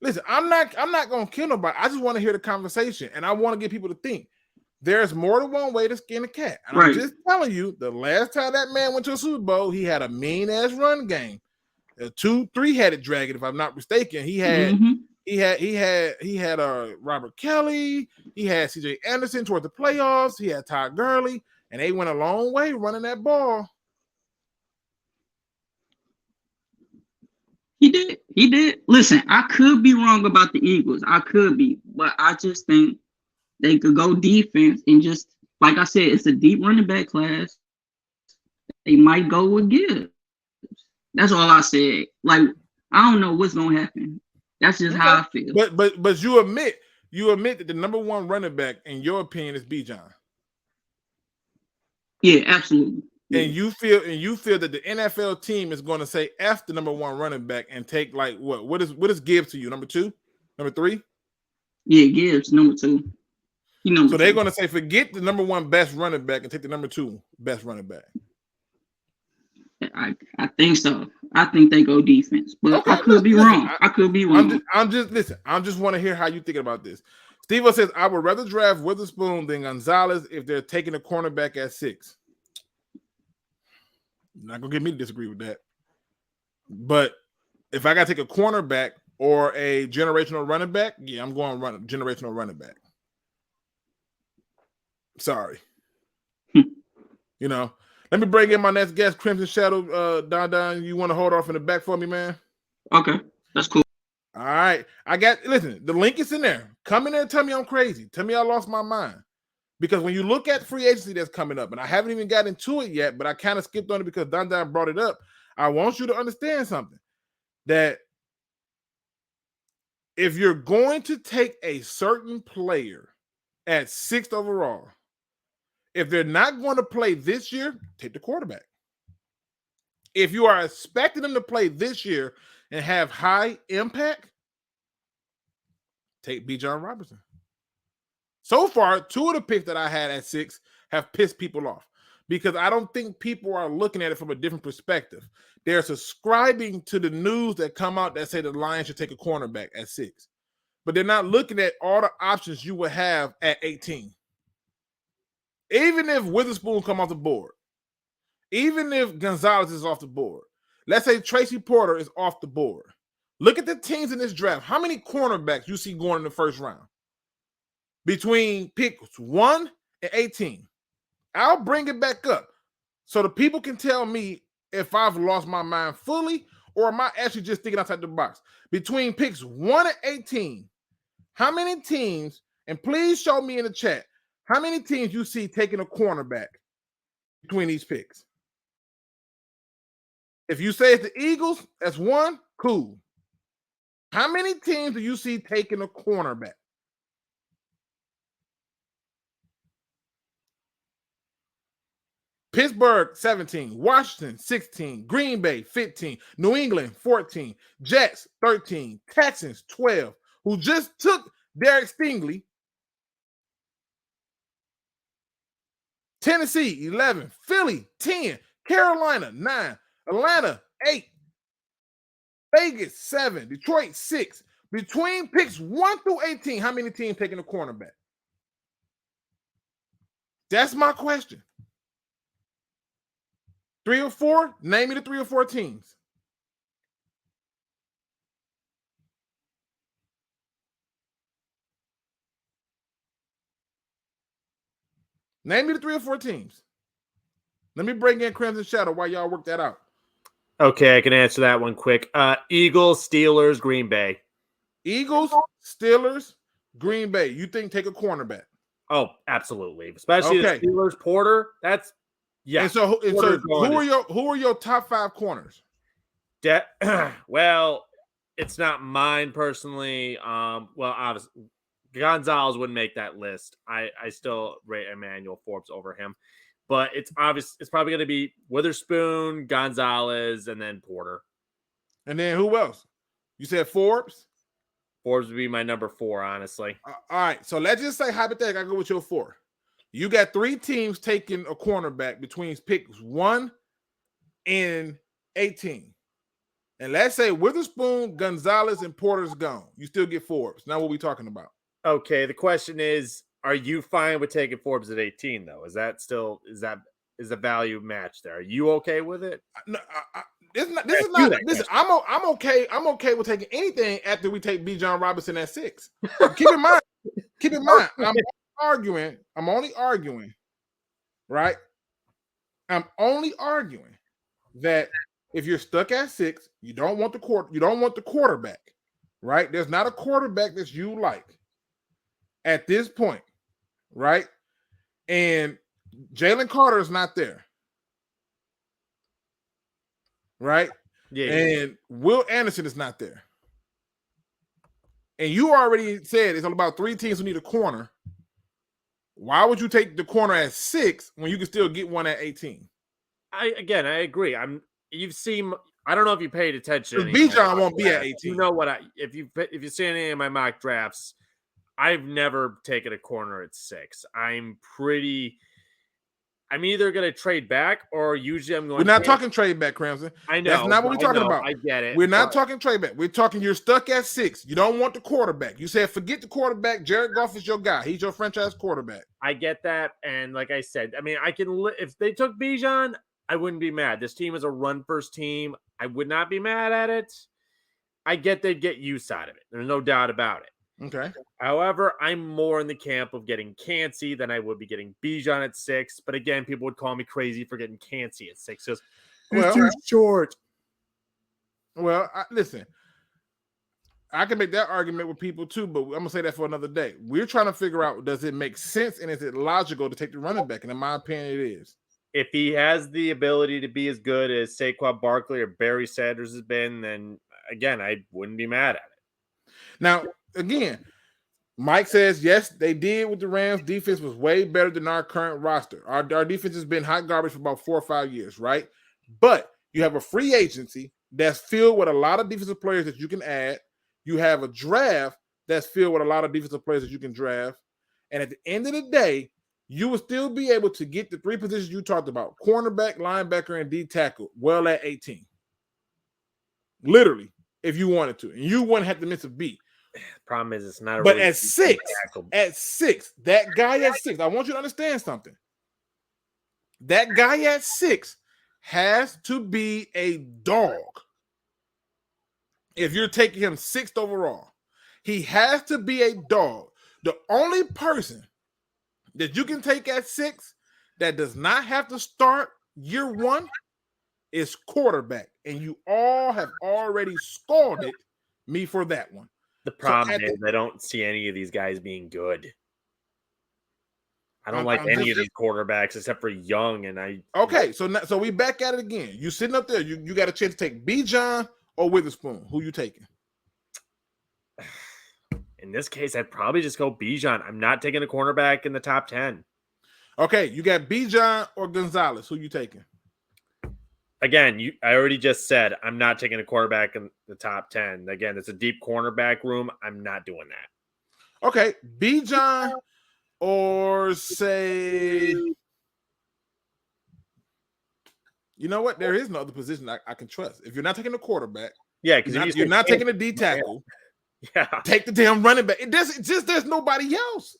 Listen, I'm not gonna kill nobody. I just want to hear the conversation, and I want to get people to think. There's more than one way to skin a cat. And I'm just telling you, the last time that man went to a Super Bowl, he had a mean ass run game, a 2-3-headed dragon, if I'm not mistaken. He had Robert Kelly. He had C.J. Anderson toward the playoffs. He had Todd Gurley, and they went a long way running that ball.
He did. Listen, I could be wrong about the Eagles. I could be, but I just think they could go defense and just, like I said, it's a deep running back class. They might go with Gibbs. That's all I said. Like, I don't know what's gonna happen. That's just how I feel.
But you admit that the number one running back, in your opinion, is Bijan.
Yeah, absolutely.
And you feel that the NFL team is going to say F the number one running back and take like what? What is Gibbs to you? Number 2? Number 3?
Yeah, Gibbs, number 2.
So they're going to say forget the number 1 best running back and take the number 2 best running back.
I think so. I think they go defense, but I could be wrong. I could be wrong.
I just want to hear how you thinking about this. Steve says I would rather draft Witherspoon than Gonzalez if they're taking a cornerback at 6. You're not gonna get me to disagree with that. But if I gotta take a cornerback or a generational running back, yeah, I'm going generational running back. Sorry. Let me bring in my next guest, Crimson Shadow. Don, you want to hold off in the back for me, man?
Okay, that's cool.
All right. Listen, the link is in there. Come in there and tell me I'm crazy. Tell me I lost my mind. Because when you look at free agency that's coming up, and I haven't even got into it yet, but I kind of skipped on it because Don brought it up. I want you to understand something. That if you're going to take a certain player at 6th overall, if they're not going to play this year, take the quarterback. If you are expecting them to play this year and have high impact, take Bijan Robinson. So far, 2 of the picks that I had at 6 have pissed people off because I don't think people are looking at it from a different perspective. They're subscribing to the news that come out that say the Lions should take a cornerback at 6, but they're not looking at all the options you would have at 18. Even if Witherspoon come off the board, even if Gonzalez is off the board, let's say Tracy Porter is off the board. Look at the teams in this draft. How many cornerbacks you see going in the first round? Between picks 1 and 18. I'll bring it back up so the people can tell me if I've lost my mind fully or am I actually just thinking outside the box. Between picks 1 and 18, how many teams, and please show me in the chat, how many teams you see taking a cornerback between these picks? If you say it's the Eagles, that's 1, cool. How many teams do you see taking a cornerback? Pittsburgh, 17. Washington, 16. Green Bay, 15. New England, 14. Jets, 13. Texans, 12. Who just took Derek Stingley. Tennessee, 11. Philly, 10. Carolina, 9. Atlanta, 8. Vegas, 7. Detroit, 6. Between picks 1 through 18, how many teams taking a cornerback? That's my question. 3 or 4? Name me the 3 or 4 teams. Name me the 3 or 4 teams. Let me bring in Crimson Shadow while y'all work that out.
Okay, I can answer that one quick. Eagles, Steelers, Green Bay.
Eagles, Steelers, Green Bay. You think take a cornerback?
Oh, absolutely. Especially the Steelers, Porter. That's
And so who are your top 5 corners?
Well, it's not mine personally. Well, obviously Gonzalez wouldn't make that list. I still rate Emmanuel Forbes over him. But it's obvious it's probably going to be Witherspoon, Gonzalez, and then Porter.
And then who else? You said Forbes?
Forbes would be my number 4, honestly.
All right. So let's just say hypothetically, I go with your 4. You got 3 teams taking a cornerback between picks 1 and 18. And let's say Witherspoon, Gonzalez, and Porter's gone. You still get Forbes. Now what we talking about?
Okay. The question is, are you fine with taking Forbes at 18 though? Is the value match there? Are you okay with it?
No, I'm okay. I'm okay with taking anything after we take B. John Robinson at 6. Keep in mind. I'm only arguing, right? I'm only arguing that if you're stuck at 6, you don't want the quarterback, right? There's not a quarterback that you like at this point. Right? And Jalen Carter is not there. Right?
Yeah.
And Will Anderson is not there. And you already said it's about 3 teams who need a corner. Why would you take the corner at 6 when you can still get one at 18?
I agree. I don't know if you paid attention.
Bijan won't be at 18.
You know what? If you see any of my mock drafts, I've never taken a corner at 6. I'm either going to trade back or usually I'm going
We're not talking trade back, Crimson.
I know.
That's not what we're talking about.
I get it.
We're not talking trade back. We're talking you're stuck at 6. You don't want the quarterback. You said forget the quarterback. Jared Goff is your guy. He's your franchise quarterback.
I get that. And like I said, if they took Bijan, I wouldn't be mad. This team is a run-first team. I would not be mad at it. I get they'd get use out of it. There's no doubt about it.
Okay.
However, I'm more in the camp of getting Cansey than I would be getting Bijan at 6. But again, people would call me crazy for getting Cansey at 6. He's too short.
Well, listen, I can make that argument with people too, but I'm going to say that for another day. We're trying to figure out, does it make sense and is it logical to take the running back? And in my opinion, it is.
If he has the ability to be as good as Saquon Barkley or Barry Sanders has been, then again, I wouldn't be mad at it.
Now, again, Mike says, yes, they did with the Rams. Defense was way better than our current roster. Our defense has been hot garbage for about 4 or 5 years, right? But you have a free agency that's filled with a lot of defensive players that you can add. You have a draft that's filled with a lot of defensive players that you can draft. And at the end of the day, you will still be able to get the 3 positions you talked about, cornerback, linebacker, and D tackle, well at 18. Literally, if you wanted to. And you wouldn't have to miss a beat.
The problem is it's not a
but
really
at 6, that guy at 6, I want you to understand something. That guy at 6 has to be a dog. If you're taking him 6th overall, he has to be a dog. The only person that you can take at 6 that does not have to start year 1 is quarterback. And you all have already scalded me for that one.
The problem is I don't see any of these guys being good. I don't like any of these quarterbacks except for Young.
Okay, so we back at it again. You sitting up there, you got a chance to take Bijan or Witherspoon. Who you taking?
In this case, I'd probably just go Bijan. I'm not taking a cornerback in the top 10.
Okay, you got Bijan or Gonzalez. Who you taking?
Again, I already just said I'm not taking a quarterback in the top 10. Again, it's a deep cornerback room. I'm not doing that.
Okay, Bijan or say, you know what? There is no other position I can trust. If you're not taking a quarterback,
yeah, because
you're not taking a D tackle.
Yeah.
Take the damn running back. There's nobody else.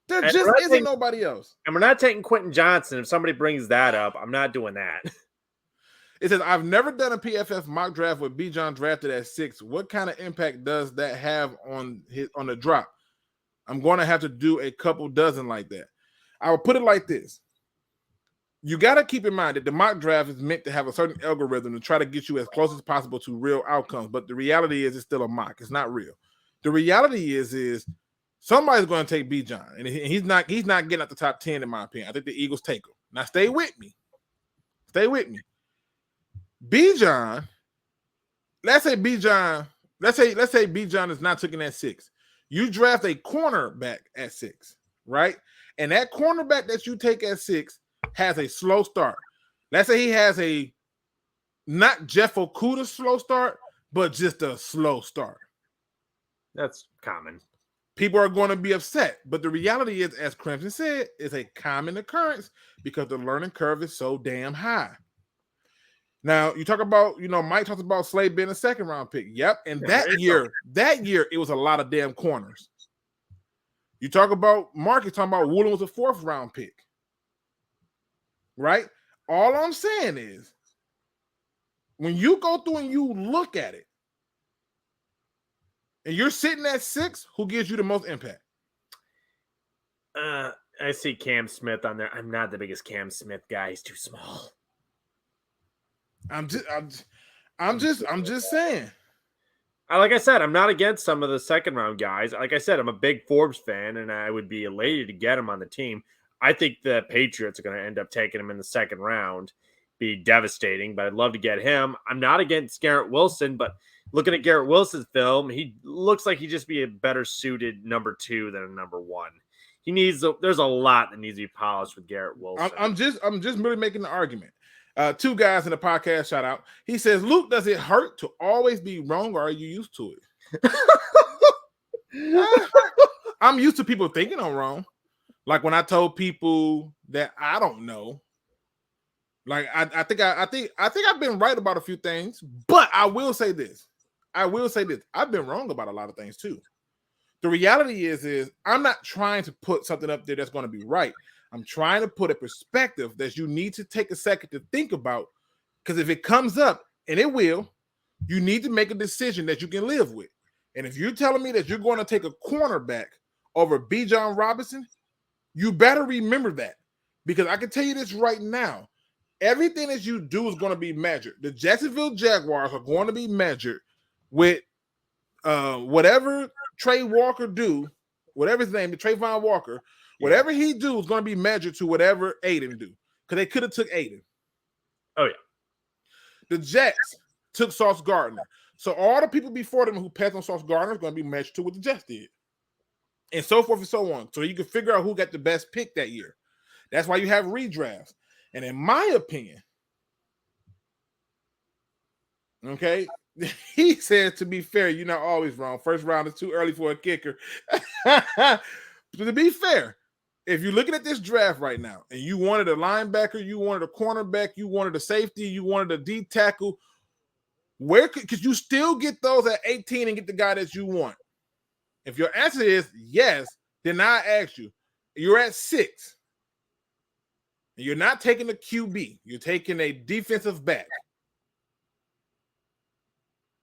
There just isn't nobody else.
And we're not taking Quentin Johnson. If somebody brings that up, I'm not doing that.
It says, I've never done a PFF mock draft with Bijan drafted at 6. What kind of impact does that have on the drop? I'm going to have to do a couple dozen like that. I will put it like this. You got to keep in mind that the mock draft is meant to have a certain algorithm to try to get you as close as possible to real outcomes. But the reality is it's still a mock. It's not real. The reality is somebody's going to take Bijan, and he's not getting at the top 10 in my opinion. I think the Eagles take him. Now stay with me. Bijan, let's say Bijan is not taken at 6. You draft a cornerback at 6, right? And that cornerback that you take at 6 has a slow start. Let's say he has a not Jeff Okuda slow start, but just a slow start.
That's common.
People are going to be upset, but the reality is, as Crimson said, it's a common occurrence because the learning curve is so damn high. Now, you talk about, Mike talks about Slade being a second-round pick. Yep, and that year, it was a lot of damn corners. You talk about Mark, you're talking about Woolen was a 4th-round pick. Right? All I'm saying is, when you go through and you look at it, and you're sitting at 6, who gives you the most impact?
I see Cam Smith on there. I'm not the biggest Cam Smith guy. He's too small.
I'm just saying.
Like I said, I'm not against some of the second round guys. Like I said, I'm a big Forbes fan, and I would be elated to get him on the team. I think the Patriots are going to end up taking him in the second round. Be devastating, but I'd love to get him. I'm not against Garrett Wilson, but looking at Garrett Wilson's film, he looks like he'd just be a better suited number 2 than a number 1. There's a lot that needs to be polished with Garrett Wilson.
I'm just really making the argument. 2 guys in the podcast shout out. He says, Luke, does it hurt to always be wrong, or are you used to it? I'm used to people thinking I'm wrong. Like when I told people that I don't know. Like I think I've been right about a few things, but I will say this. I've been wrong about a lot of things too. The reality is I'm not trying to put something up there that's going to be right. I'm trying to put a perspective that you need to take a second to think about, because if it comes up, and it will, you need to make a decision that you can live with. And if you're telling me that you're going to take a cornerback over Bijan Robinson, you better remember that, because I can tell you this right now. Everything that you do is going to be measured. The Jacksonville Jaguars are going to be measured with whatever Trey Walker do, whatever his name, the Trayvon Walker, whatever he do is going to be measured to whatever Aiden do, because they could have took Aiden.
Oh, yeah.
The Jets took Sauce Gardner. So all the people before them who passed on Sauce Gardner is going to be measured to what the Jets did. And so forth and so on. So you can figure out who got the best pick that year. That's why you have redrafts. And in my opinion, okay, he said, to be fair, you're not always wrong. First round is too early for a kicker. To be fair, if you're looking at this draft right now and you wanted a linebacker, you wanted a cornerback, you wanted a safety, you wanted a D tackle, where could you still get those at 18 and get the guy that you want? If your answer is yes, then I ask you, you're at 6. And you're not taking a QB, you're taking a defensive back.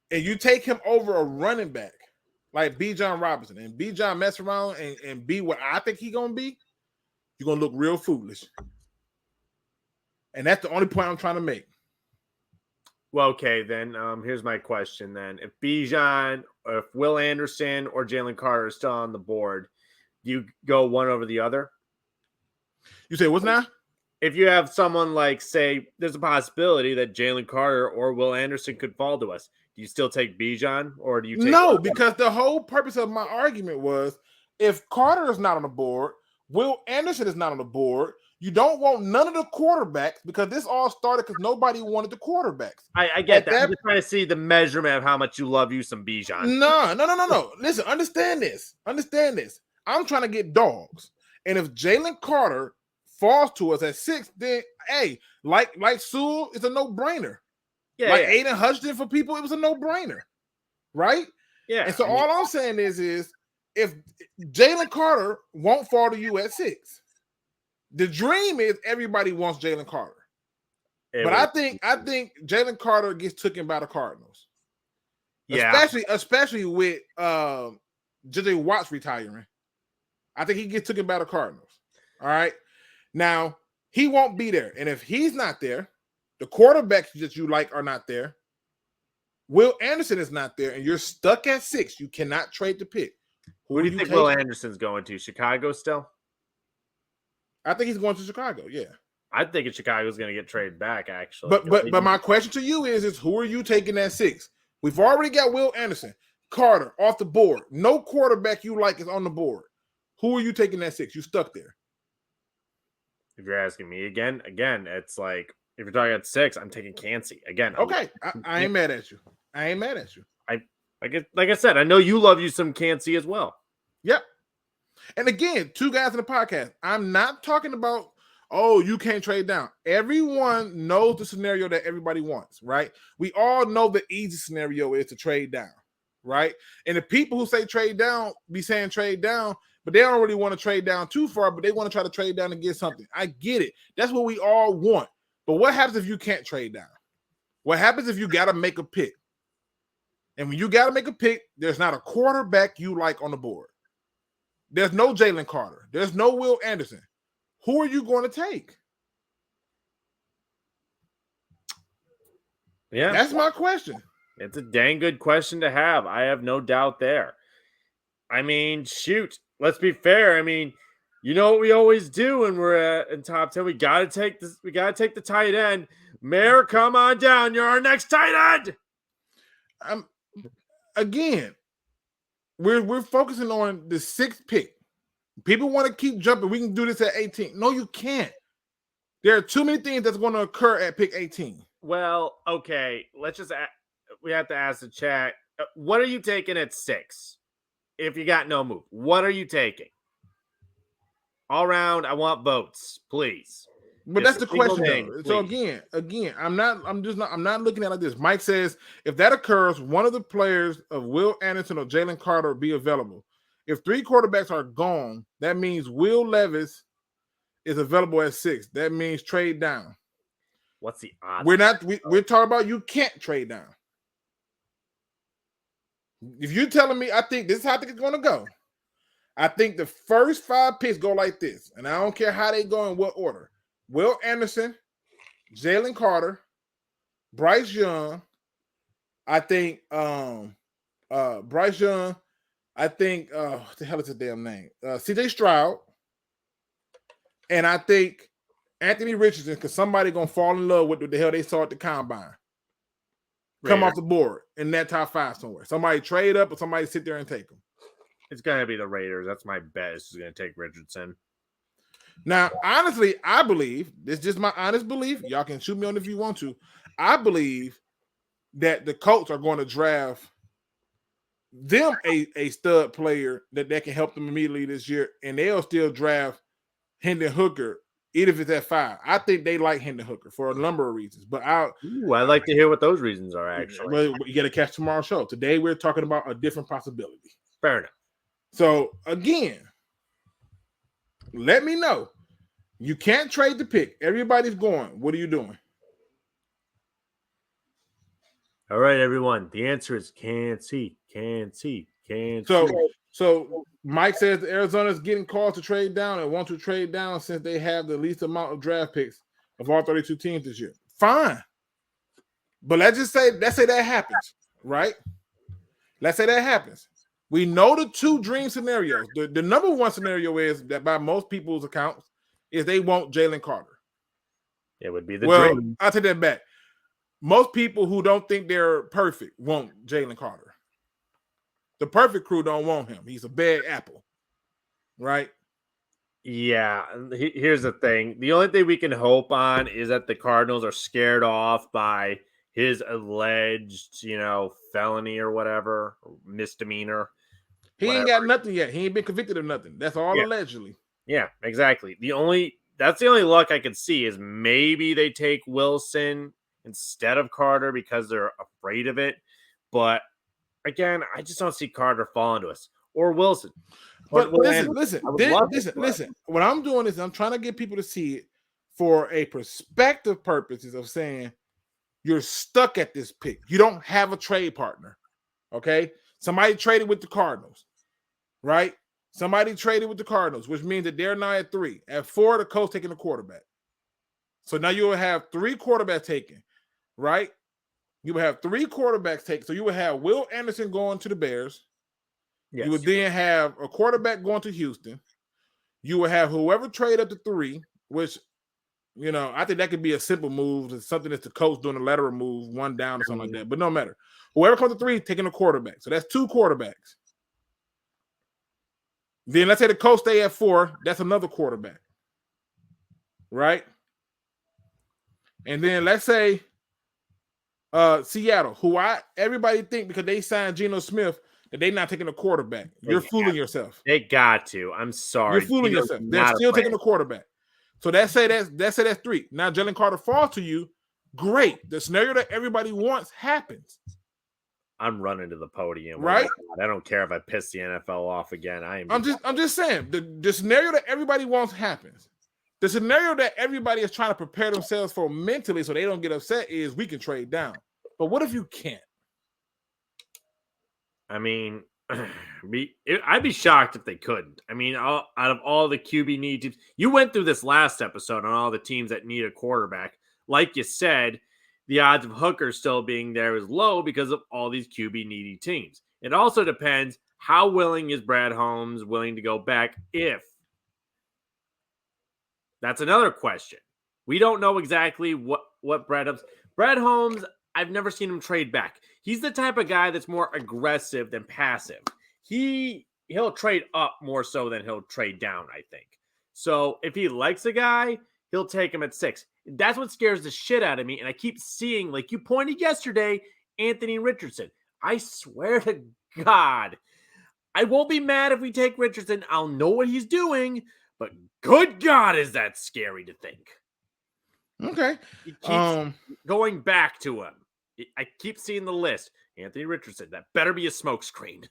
And you take him over a running back like Bijan Robinson, and Bijan mess around and be what I think he's going to be, you're going to look real foolish. And that's the only point I'm trying to make.
Well, okay, then here's my question then. If Bijan, or if Will Anderson or Jalen Carter are still on the board, do you go one over the other?
You say what's now?
If you have someone like, say, there's a possibility that Jalen Carter or Will Anderson could fall to us, do you still take Bijan, or do you take
No, because the whole purpose of my argument was, if Carter is not on the board, Will Anderson is not on the board, you don't want none of the quarterbacks, because this all started because nobody wanted the quarterbacks.
I get that. I'm just trying to see the measurement of how much you love you some Bijan.
No. Listen, understand this. I'm trying to get dogs. And if Jalen Carter falls to us at 6, then hey, like Sewell, it's a no-brainer. Yeah, Aiden Hutchinson for people, it was a no-brainer, right?
Yeah.
And so all I'm saying is if Jalen Carter won't fall to you at 6, the dream is everybody wants Jalen Carter. But I think Jalen Carter gets taken by the Cardinals.
Yeah.
Especially with J.J. Watts retiring. I think he gets taken by the Cardinals. All right. Now, he won't be there. And if he's not there, the quarterbacks that you like are not there. Will Anderson is not there, and you're stuck at 6. You cannot trade the pick.
Who do you think Will Anderson's going to? Chicago still?
I think he's going to Chicago, yeah.
I think Chicago's going to get traded back, actually.
But my question to you is who are you taking at 6? We've already got Will Anderson, Carter off the board. No quarterback you like is on the board. Who are you taking at 6? You stuck there.
If you're asking me again, it's like if you're talking at 6, I'm taking Kancey again.
Okay, I ain't mad at you.
Like I said, I know you love you some Kancey as well.
Yep. And again, 2 guys in the podcast. I'm not talking about, oh, you can't trade down. Everyone knows the scenario that everybody wants, right? We all know the easy scenario is to trade down, right? And the people who say trade down be saying trade down, but they don't really want to trade down too far, but they want to try to trade down and get something. I get it. That's what we all want. But what happens if you can't trade down? What happens if you got to make a pick? And when you got to make a pick, there's not a quarterback you like on the board. There's no Jalen Carter. There's no Will Anderson. Who are you going to take?
Yeah.
That's my question.
It's a dang good question to have. I have no doubt there. I mean, shoot. Let's be fair. I mean, you know what we always do when we're in top 10? We gotta take this. We gotta take the tight end. Mayor, come on down. You're our next tight end.
Again, we're focusing on the 6th pick. People want to keep jumping. We can do this at 18. No, you can't. There are too many things that's going to occur at pick 18.
Well, okay. Let's just. We have to ask the chat. What are you taking at 6? If you got no move, what are you taking? All around, I want votes, please.
But that's the question, though. So again, I'm not looking at it like this. Mike says if that occurs, one of the players of Will Anderson or Jalen Carter be available. If 3 quarterbacks are gone, that means Will Levis is available at 6. That means trade down.
What's the odds?
We're talking about you can't trade down. If you're telling me, I think this is how I think it's going to go. I think the first 5 picks go like this, and I don't care how they go in what order. Will Anderson, Jalen Carter, Bryce Young. I think Bryce Young. I think what the hell is his damn name? CJ Stroud. And I think Anthony Richardson, because somebody gonna fall in love with what the hell they saw at the combine. Come off the board in that top 5 somewhere. Somebody trade up or somebody sit there and take them.
It's gonna be the Raiders. That's my bet. It's gonna take Richardson.
Now, honestly, I believe, this is just my honest belief. Y'all can shoot me on if you want to. I believe that the Colts are going to draft them a stud player that can help them immediately this year, and they'll still draft Hendon Hooker, even if it's at 5. I think they like Hendon Hooker for a number of reasons. But I'd
like to hear what those reasons are, actually.
Well, you got to catch tomorrow's show. Today, we're talking about a different possibility.
Fair enough.
So, again, let me know. You can't trade the pick. Everybody's going. What are you doing?
All right, everyone. The answer is can't see.
So Mike says Arizona's getting calls to trade down and want to trade down since they have the least amount of draft picks of all 32 teams this year. Fine. But let's say that happens, right? Let's say that happens. We know the 2 dream scenarios. The number 1 scenario is that by most people's accounts is they want Jalen Carter.
It would be the dream.
I'll take that back. Most people who don't think they're perfect want Jalen Carter. The perfect crew don't want him. He's a bad apple, right?
Yeah. Here's the thing. The only thing we can hope on is that the Cardinals are scared off by his alleged, felony or whatever, misdemeanor.
He ain't got nothing yet. He ain't been convicted of nothing. That's all allegedly.
Yeah, exactly. That's the only luck I could see is maybe they take Wilson instead of Carter because they're afraid of it. But again, I just don't see Carter falling to us or Wilson.
But listen. What I'm doing is I'm trying to get people to see it for a perspective purposes of saying you're stuck at this pick. You don't have a trade partner. Okay. Somebody traded with the Cardinals, right? Somebody traded with the Cardinals, which means that they're now at 3. At 4, the coach taking the quarterback. So now you will have 3 quarterbacks taken, right? You will have 3 quarterbacks taken. So you will have Will Anderson going to the Bears. Yes. You would then have a quarterback going to Houston. You will have whoever trade up to 3, which, I think that could be a simple move. It's something that's the coach doing a lateral move, 1 down or something like that. But no matter. Whoever comes to 3, taking a quarterback. So that's 2 quarterbacks. Then let's say the coach stay at 4. That's another quarterback. Right? And then let's say Seattle, who everybody think because they signed Geno Smith that they're not taking a quarterback. You're fooling yourself.
They got to. I'm sorry.
You're fooling yourself. They're still taking a quarterback. So that's 3. Now Jalen Carter falls to you. Great. The scenario that everybody wants happens.
I'm running to the podium.
Right?
I don't care if I piss the NFL off again.
I'm just saying the scenario that everybody wants happens. The scenario that everybody is trying to prepare themselves for mentally so they don't get upset is we can trade down. But what if you can't?
I mean, I'd be shocked if they couldn't. I mean, out of all the QB need teams, you went through this last episode on all the teams that need a quarterback. Like you said, the odds of Hooker still being there is low because of all these QB needy teams. It also depends how willing is Brad Holmes willing to go back if. That's another question. We don't know exactly what Brad Holmes, I've never seen him trade back. He's the type of guy that's more aggressive than passive. He'll trade up more so than he'll trade down, I think. So if he likes a guy, he'll take him at 6. That's what scares the shit out of me. And I keep seeing, like you pointed yesterday, Anthony Richardson. I swear to God, I won't be mad if we take Richardson. I'll know what he's doing. But good God, is that scary to think.
Okay.
He keeps going back to him. I keep seeing the list. Anthony Richardson, that better be a smokescreen.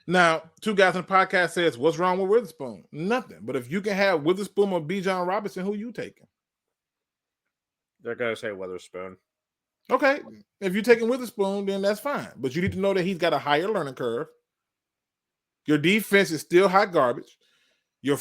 Now, 2 guys on the podcast says, what's wrong with Witherspoon? Nothing. But if you can have Witherspoon or Bijan Robinson, who you taking?
They're going to say Witherspoon.
Okay. If you're taking Witherspoon, then that's fine. But you need to know that he's got a higher learning curve. Your defense is still hot garbage. Your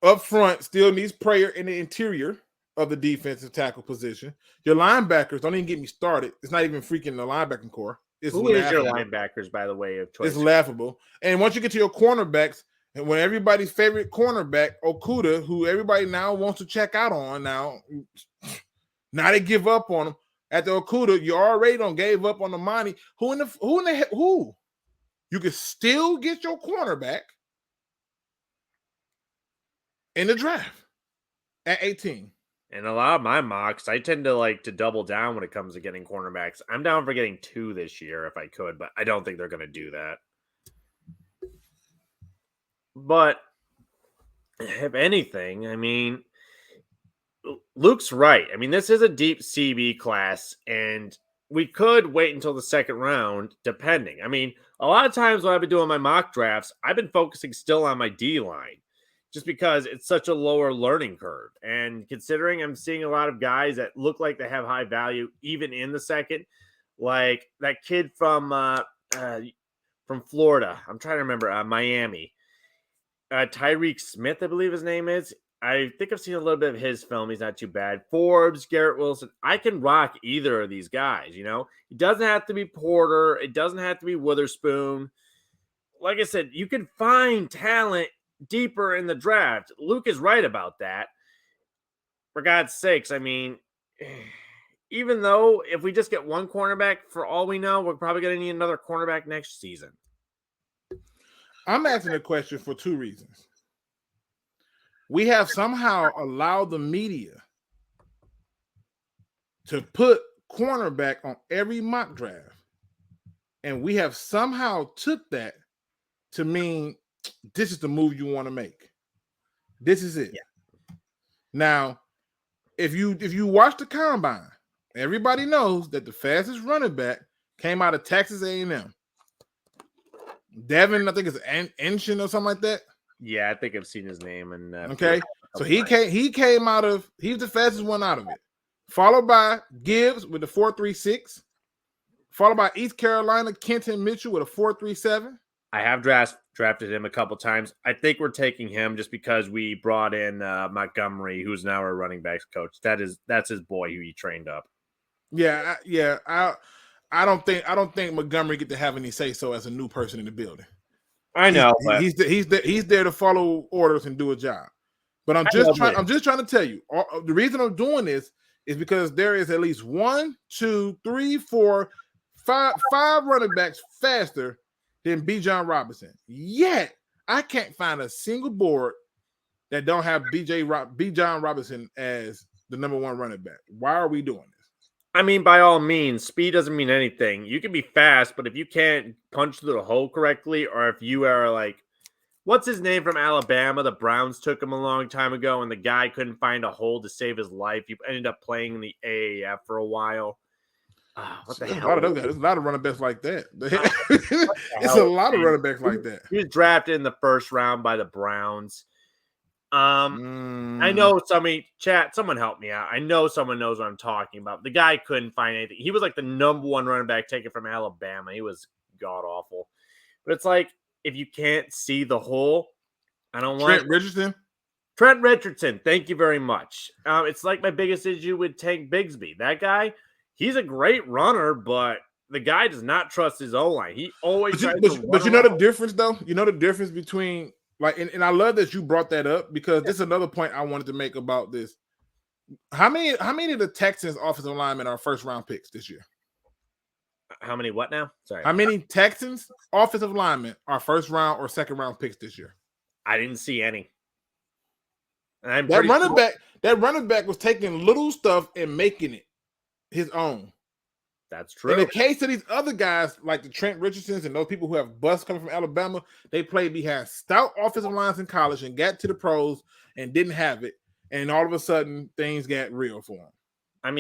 up front still needs prayer in the interior of the defensive tackle position. Your linebackers, don't even get me started. It's not even freaking the linebacking core.
Who is your linebackers, by the way, of choice?
It's laughable. And once you get to your cornerbacks, and when everybody's favorite cornerback, Okuda, who everybody now wants to check out on now they give up on him. At the Okuda, you already done gave up on the money. Who? You can still get your cornerback in the draft at 18.
And a lot of my mocks, I tend to double down when it comes to getting cornerbacks. I'm down for getting 2 this year if I could, but I don't think they're going to do that. But if anything, I mean, Luke's right. I mean, this is a deep CB class, and we could wait until the second round, depending. I mean, a lot of times when I've been doing my mock drafts, I've been focusing still on my D-line. Just because it's such a lower learning curve. And considering I'm seeing a lot of guys that look like they have high value, even in the second, like that kid from Florida. I'm trying to remember, Miami. Tyreek Smith, I believe his name is. I think I've seen a little bit of his film. He's not too bad. Forbes, Garrett Wilson. I can rock either of these guys, It doesn't have to be Porter. It doesn't have to be Witherspoon. Like I said, you can find talent deeper in the draft. Luke is right about that. For God's sakes, I mean, even though if we just get one cornerback, for all we know, we're probably going to need another cornerback next season.
I'm asking a question for 2 reasons. We have somehow allowed the media to put cornerback on every mock draft, and we have somehow took that to mean this is the move you want to make. This is it. Yeah. Now, if you watch the combine, everybody knows that the fastest running back came out of Texas A&M. Devin, I think it's Enshin or something like that.
Yeah, I think I've seen his name. And
okay, so he came out of. He was the fastest one out of it. Followed by Gibbs with the 4.36. Followed by East Carolina Kenton Mitchell with a 4.37.
I have drafted him a couple times. I think we're taking him just because we brought in Montgomery, who's now our running backs coach. That's his boy who he trained up.
Yeah. I don't think Montgomery get to have any say so as a new person in the building.
I know
he's there to follow orders and do a job. But I'm just trying to tell you, the reason I'm doing this is because there is at least 1, 2, 3, 4, 5 running backs faster than Bijan Robinson. Yet I can't find a single board that don't have Bijan Robinson as the number 1 running back. Why are we doing this?
I mean, by all means, speed doesn't mean anything. You can be fast, but if you can't punch through the hole correctly, or if you are like, what's his name from Alabama? The Browns took him a long time ago, and the guy couldn't find a hole to save his life. He ended up playing in the AAF for a while. What the hell?
There's a lot of running backs like that. It's a lot of running backs like that.
He was drafted in the first round by the Browns. I know someone help me out. I know someone knows what I'm talking about. The guy couldn't find anything. He was like the number 1 running back taken from Alabama. He was god awful. But it's like, if you can't see the hole, I don't want Trent Richardson. Thank you very much. It's like my biggest issue with Tank Bigsby. That guy, he's a great runner, but the guy does not trust his O-line. He always
But you know the difference, though? You know the difference between, like, and I love that you brought that up, because this is another point I wanted to make about this. How many of the Texans offensive linemen are first round picks this year?
How many what now? Sorry.
How many Texans offensive linemen are first round or second round picks this year?
I didn't see any.
And that running back was taking little stuff and making it his own.
That's true.
In the case of these other guys, like the Trent Richardsons and those people who have busts coming from Alabama, they played behind stout offensive lines in college and got to the pros and didn't have it. And all of a sudden, things got real for them.
I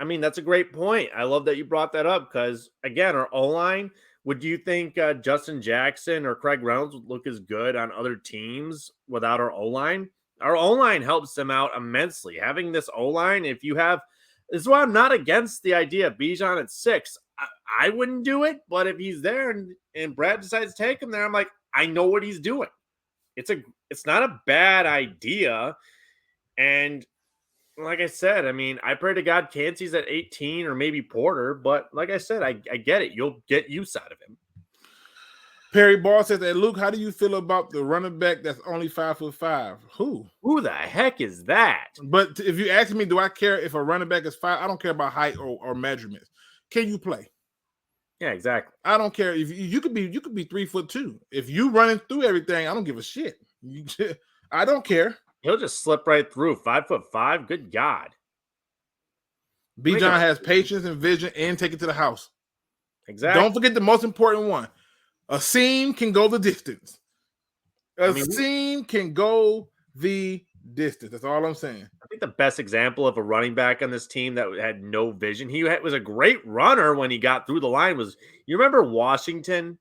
mean, that's a great point. I love that you brought that up because, again, our O-line, would you think Justin Jackson or Craig Reynolds would look as good on other teams without our O-line? Our O-line helps them out immensely. Having this O-line, this is why I'm not against the idea of Bijan at 6. I wouldn't do it, but if he's there and Brad decides to take him there, I'm like, I know what he's doing. It's not a bad idea. And like I said, I mean, I pray to God Cansey's at 18 or maybe Porter, but like I said, I get it. You'll get use out of him.
Perry Ball says that, Luke, how do you feel about the running back that's only 5'5"? Who
the heck is that?
But if you ask me, do I care if a running back is 5? I don't care about height or measurements. Can you play?
Yeah, exactly.
I don't care if you could be 3'2". If you running through everything, I don't give a shit. I don't care.
He'll just slip right through. 5'5". Good God.
Bijan has patience and vision and take it to the house.
Exactly.
Don't forget the most important one. A seam can go the distance. Seam can go the distance. That's all I'm saying.
I think the best example of a running back on this team that had no vision, was a great runner when he got through the line. You remember Washington?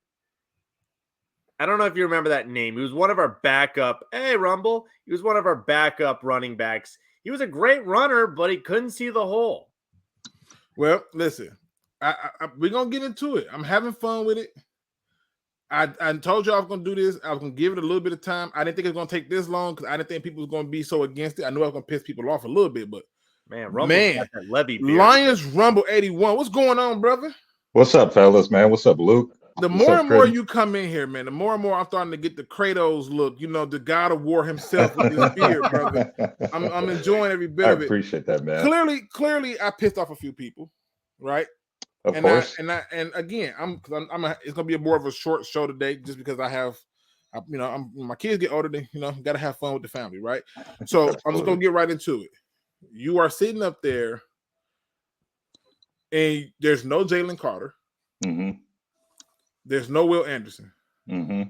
I don't know if you remember that name. He was one of our backup. Hey, Rumble. He was one of our backup running backs. He was a great runner, but he couldn't see the hole.
Well, listen, we're going to get into it. I'm having fun with it. I told you I was going to do this. I was going to give it a little bit of time. I didn't think it was going to take this long because I didn't think people were going to be so against it. I knew I was going to piss people off a little bit, but
Rumble got that Levy beard.
Lions Rumble 81. What's going on, brother?
What's up, fellas, man? What's up, Luke?
The more and more you come in here, man, the more and more I'm starting to get the Kratos look, the God of War himself with his beard, brother. I'm enjoying every bit of it.
I appreciate that, man.
Clearly, I pissed off a few people, right?
Of course.
Again, it's gonna be more of a short show today, just because my kids get older, they gotta have fun with the family, right? So I'm just gonna get right into it. You are sitting up there, and there's no Jalen Carter.
Mm-hmm.
There's no Will Anderson.
Mm-hmm.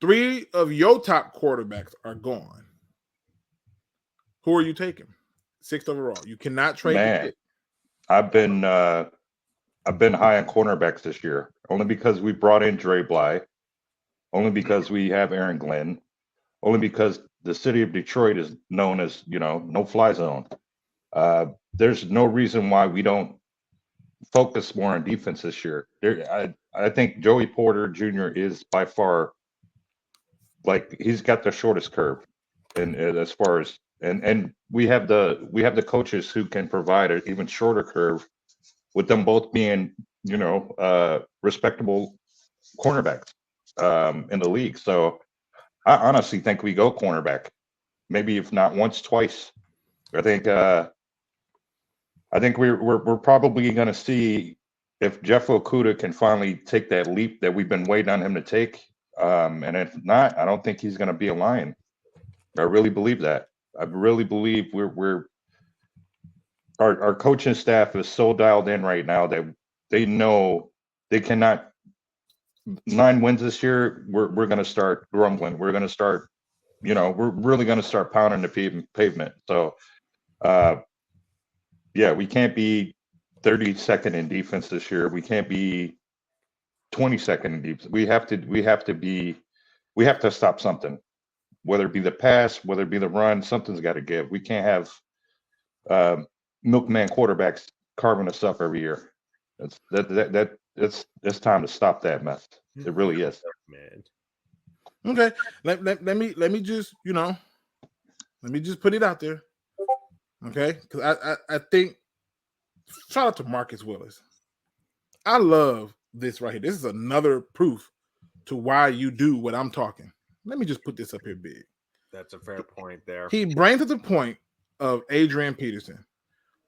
3 of your top quarterbacks are gone. Who are you taking? 6th overall. You cannot trade the pick.
I've been high on cornerbacks this year, only because we brought in Dre Bly, only because we have Aaron Glenn, only because the city of Detroit is known as, no fly zone. There's no reason why we don't focus more on defense this year. I think Joey Porter Jr. is by far, like, he's got the shortest curve, and as far as and we have the coaches who can provide an even shorter curve, with them both being respectable cornerbacks in the league. So I honestly think we go cornerback, maybe if not once, twice. I think we're probably going to see if Jeff Okudah can finally take that leap that we've been waiting on him to take. And if not, I don't think he's going to be a Lion. I really believe that. I really believe our coaching staff is so dialed in right now that they know they cannot. 9 wins this year, we're going to start grumbling. We're going to start, we're really going to start pounding the pavement. So, yeah, we can't be 32nd in defense this year. We can't be 22nd in defense. We have to stop something, whether it be the pass, whether it be the run. Something's got to give. We can't have milkman quarterbacks carving us up every year. It's time to stop that mess. It really is,
man.
Okay, let me just put it out there. Okay, because I think, shout out to Marcus Willis. I love this right here. This is another proof to why you do what I'm talking. Let me just put this up here big.
That's a fair point there.
He brings to the point of Adrian Peterson,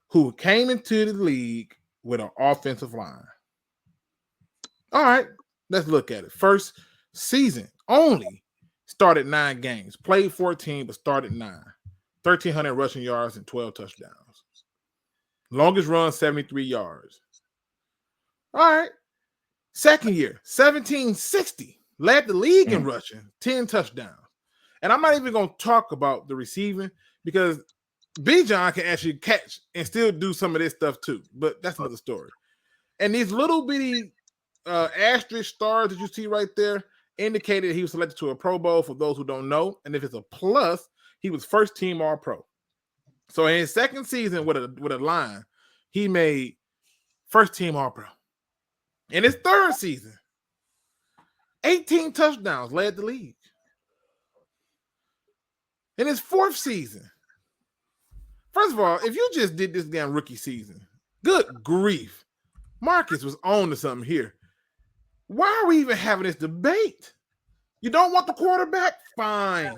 who came into the league with an offensive line. All right, let's look at it. First season only started 9 games, played 14, but started 9. 1,300 rushing yards and 12 touchdowns. Longest run, 73 yards. All right. Second year, 1,760. Led the league in rushing, 10 touchdowns. And I'm not even going to talk about the receiving, because Bijan can actually catch and still do some of this stuff too. But that's another story. And these little bitty asterisk stars that you see right there indicated he was selected to a Pro Bowl, for those who don't know. And if it's a plus, he was first team All-Pro. So in his second season with a line, he made first team All-Pro. In his third season, 18 touchdowns, led the league. In his fourth season, first of all, if you just did this damn rookie season, good grief, Marcus was on to something here. Why are we even having this debate? You don't want the quarterback? Fine.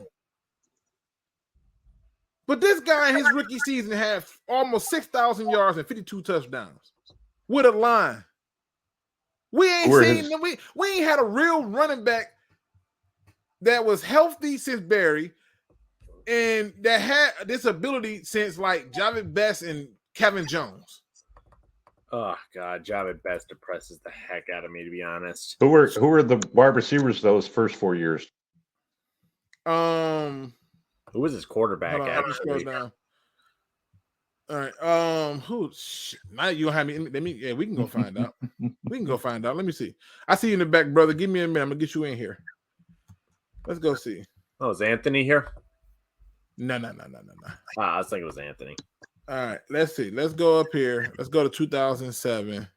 But this guy in his rookie season had almost 6,000 yards and 52 touchdowns with a line. We ain't we ain't had a real running back that was healthy since Barry, and that had this ability since like Javid Best and Kevin Jones.
Oh God, Javid Best depresses the heck out of me, to be honest.
Who were the wide receivers those first 4 years?
Who was his quarterback?
Hold on, let me scroll down. All right. Now you have me. Yeah, we can go find out. We can go find out. Let me see. I see you in the back, brother. Give me a minute. I'm gonna get you in here. Let's go see.
Oh, is Anthony here?
No.
I was thinking it was Anthony.
All right. Let's see. Let's go up here. Let's go to 2007.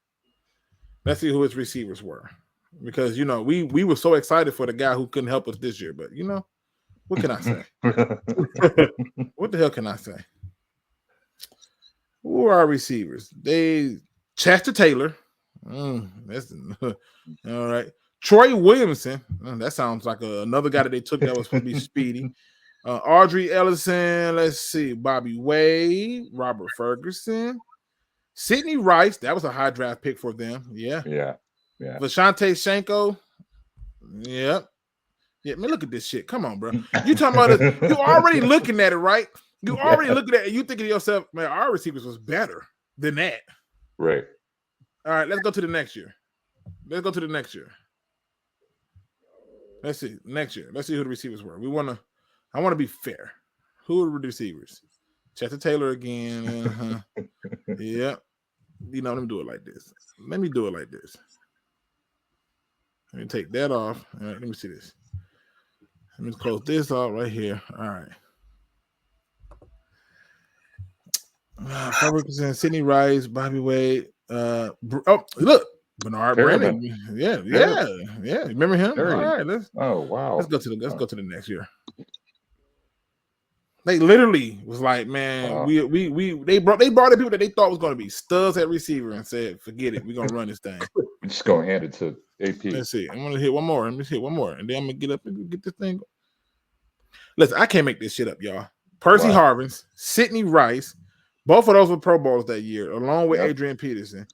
Let's see who his receivers were, because we were so excited for the guy who couldn't help us this year. But what can I say? What the hell can I say? Who are our receivers? Chester Taylor. That's all right. Troy Williamson. That sounds like another guy that they took that was supposed to be speedy. Audrey Ellison. Let's see. Bobby Wade. Robert Ferguson. Sidney Rice. That was a high draft pick for them. Yeah. Vashante Shanko. Yep. Yeah, man, look at this shit. Come on, bro. You talking about it? You already looking at it, right? You already looking at it. You thinking to yourself, man, our receivers was better than that.
Right.
All right, let's go to the next year. Let's see. Next year. Let's see who the receivers were. I want to be fair. Who are the receivers? Chester Taylor again. Yep. let me do it like this. Let me do it like this. Let me take that off. All right, let me see this. Let me close this off right here. All right. 5%. Sidney Rice, Bobby Wade. Look, Bernard Brennan. Yeah. Remember him? All right, let's go to the next year. They literally was like, man, they brought in people that they thought was going to be studs at receiver and said, forget it, we're gonna run this thing.
We're just gonna hand it to AP.
Let's see. I'm gonna hit one more. Let me hit one more, and then I'm gonna get up and get this thing. Listen, I can't make this shit up, y'all. Percy Harvins, Sidney Rice, both of those were Pro Bowls that year, along with Adrian Peterson.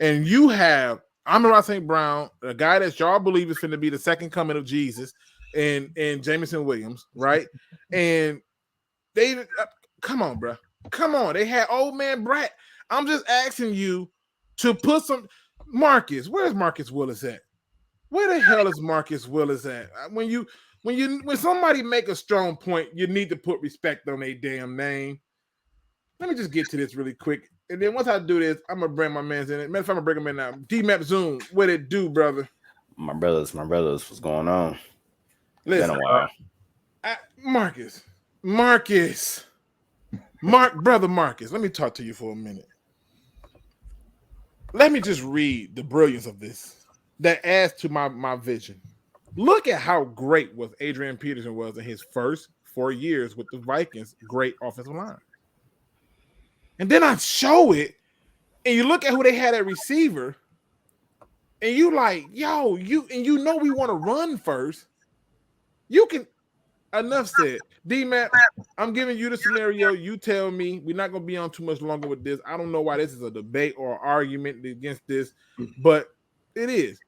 And you have Amon-Ra St. Brown, a guy that y'all believe is going to be the second coming of Jesus, and Jameson Williams, right? And they come on, bro. Come on. They had old man Brat. I'm just asking you to put some Marcus. Where's Marcus Willis at? Where the hell is Marcus Willis at? When somebody make a strong point, you need to put respect on their damn name. Let me just get to this really quick. And then once I do this, I'm gonna bring my man's in it. Matter of fact, I'm gonna bring him in now. D-Map Zoom, what it do, brother?
My brothers, what's going on?
Listen,
been a while.
Marcus, brother Marcus, let me talk to you for a minute. Let me just read the brilliance of this that adds to my vision. Look at how great was Adrian Peterson was in his first 4 years with the Vikings. Great offensive line. And then I show it, and you look at who they had at receiver, and you like, yo, we want to run first. You can. Enough said. D-Mac, I'm giving you the scenario. You tell me. We're not going to be on too much longer with this. I don't know why this is a debate or argument against this, but it is.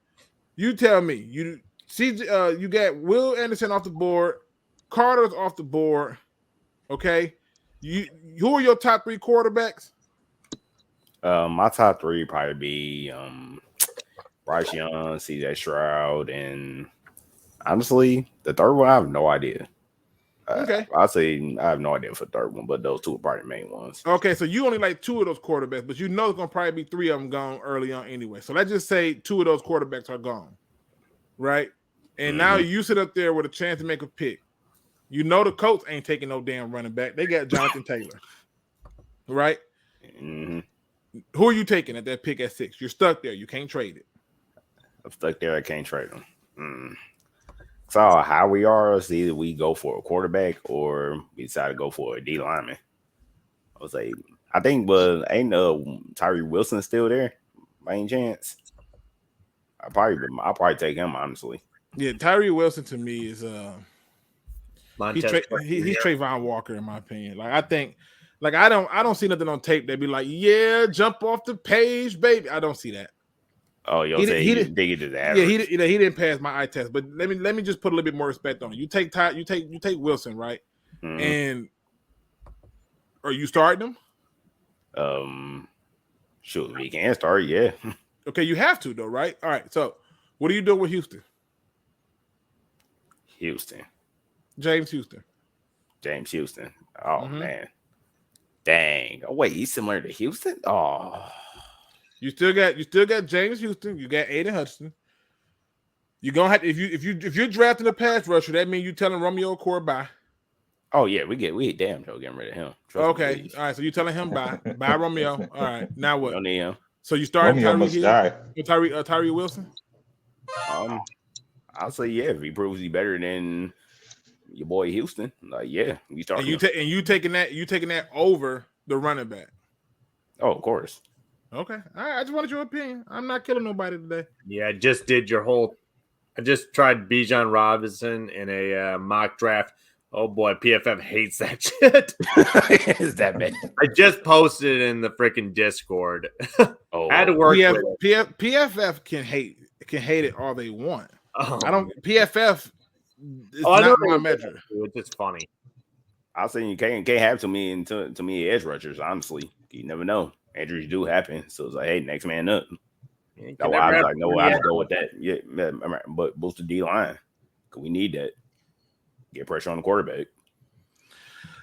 You tell me. You got Will Anderson off the board. Carter's off the board. Okay. Who are your top 3 quarterbacks?
My top 3 probably be Bryce Young, CJ Stroud, and honestly, the third one I have no idea.
Okay,
I'll say I have no idea for the third one, but those 2 are probably the main ones.
Okay, so you only like 2 of those quarterbacks, but there's gonna probably be 3 of them gone early on anyway. So let's just say 2 of those quarterbacks are gone, right? And now you sit up there with a chance to make a pick. You know the Colts ain't taking no damn running back. They got Jonathan Taylor, right?
Mm-hmm.
Who are you taking at that pick at 6? You're stuck there. You can't trade it.
I'm stuck there. I can't trade them. So how we are is either we go for a quarterback or we decide to go for a D lineman. I would say I think, but ain't Tyree Wilson still there by any chance? I'll probably take him honestly.
Yeah, Tyree Wilson to me is he's Trayvon Walker in my opinion. Like I think, like I don't see nothing on tape. They'd be like, yeah, jump off the page, baby. I don't see that.
Oh, you'll say he didn't dig it to the average.
Yeah, he didn't pass my eye test. But let me just put a little bit more respect on it. You take Wilson, right?
Mm-hmm.
And are you starting
him? Shoot, we can start, yeah.
Okay, you have to though, right? All right. So, what are you doing with Houston? James Houston.
Oh man, dang. Oh wait, he's similar to Houston. Oh.
You still got James Houston. You got Aiden Hudson. You're gonna have to, if you're drafting a pass rusher, that means you telling Romeo Okwara bye.
Oh yeah, we damn sure getting rid of him.
Okay, all right. So you're telling him bye Romeo. All right, now what?
Don't need him.
So you starting Tyree Wilson?
I'll say yeah. If he proves he's better than your boy Houston, like yeah, we start.
And you taking that over the running back?
Oh, of course.
Okay. All right. I just wanted your opinion. I'm not killing nobody today.
Yeah, I just tried Bijan Robinson in a mock draft. Oh boy, PFF hates that shit.
Is that bad?
I just posted it in the freaking Discord.
Oh,
I had to work with it.
PFF can hate it all they want.
Oh,
I don't. PFF is not my measure.
It's just funny.
I'll say you can't have too many edge rushers. Honestly, you never know. Injuries do happen, so it's like, hey, next man up. That's why I was like, no, I just go with that. Yeah, but boost the D line because we need that. Get pressure on the quarterback.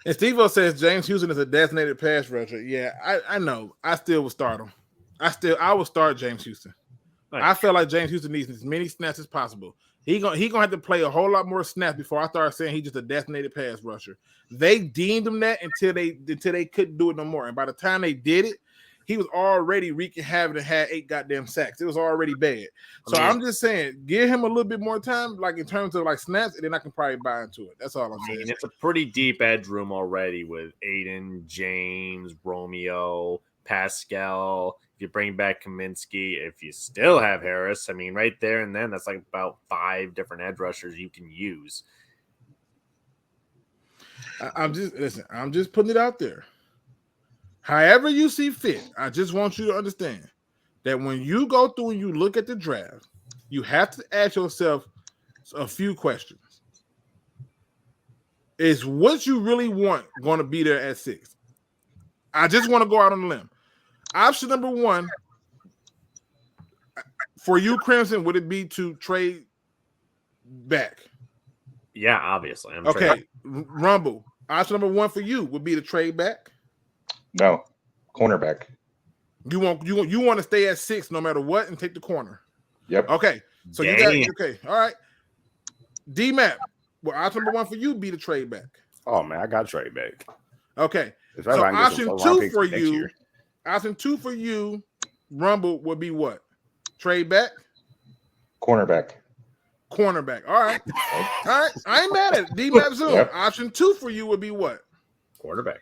And Steve-O says James Houston is a designated pass rusher. Yeah, I know. I still would start him. I will start James Houston. Nice. I feel like James Houston needs as many snaps as possible. He gonna have to play a whole lot more snaps before I start saying he's just a designated pass rusher. They deemed him that until they couldn't do it no more. And by the time they did it, he was already wreaking havoc and had 8 goddamn sacks. It was already bad. So I'm just saying, give him a little bit more time, like in terms of like snaps, and then I can probably buy into it. That's all I'm saying.
It's a pretty deep edge room already with Aiden, James, Romeo, Pascal. If you bring back Kaminsky, if you still have Harris, I mean, right there and then that's like about 5 different edge rushers you can use.
I'm just putting it out there. However you see fit, I just want you to understand that when you go through and you look at the draft, you have to ask yourself a few questions. Is what you really want going to be there at 6? I just want to go out on a limb. Option number 1 for you, Crimson, would it be to trade back?
Yeah, obviously.
Okay, Rumble. Option number 1 for you would be to trade back.
No, cornerback.
You want to stay at 6 no matter what and take the corner.
Yep.
Okay. So you got okay. All right. D-Map. Well, option number 1 for you be the trade back.
Oh man, I got trade back.
Okay. So option 2 for you. Option 2 for you, Rumble would be what? Trade back?
Cornerback.
Cornerback. All right. All right. I ain't mad at it. D-Map Zoom. Yep. Option 2 for you would be what?
Quarterback.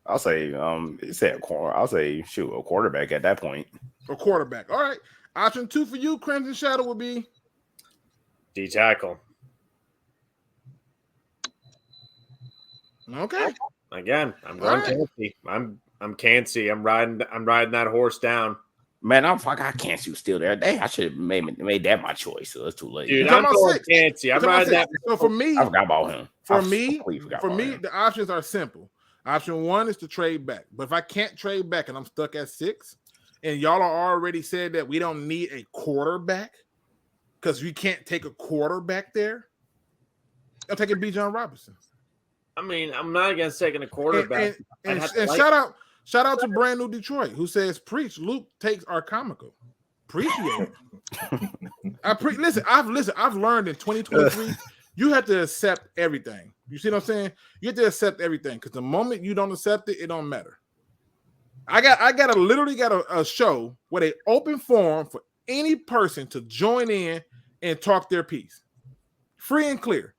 I'll say I'll say shoot, a quarterback at that point.
A quarterback. All right. Option 2 for you, Crimson Shadow, would be
D tackle.
Okay.
Again, I'm going Cansey. I'm Cansey. I'm riding that horse down.
Man, I can't see still there. I should have made that my choice. So it's too late.
Dude, I'm going Cansey. I'm riding that.
So for me,
I forgot about him.
For me, the options are simple. Option 1 is to trade back. But if I can't trade back and I'm stuck at 6, and y'all are already said that we don't need a quarterback because we can't take a quarterback there, I'll take a Bijan Robinson.
I mean, I'm not against taking a quarterback.
And shout out to Brand New Detroit who says, "Preach, Luke takes are comical." Appreciate it. Listen, I've learned in 2023, you have to accept everything. You see what I'm saying? You have to accept everything because the moment you don't accept it, it don't matter. I literally got a show with an open forum for any person to join in and talk their piece. Free and clear.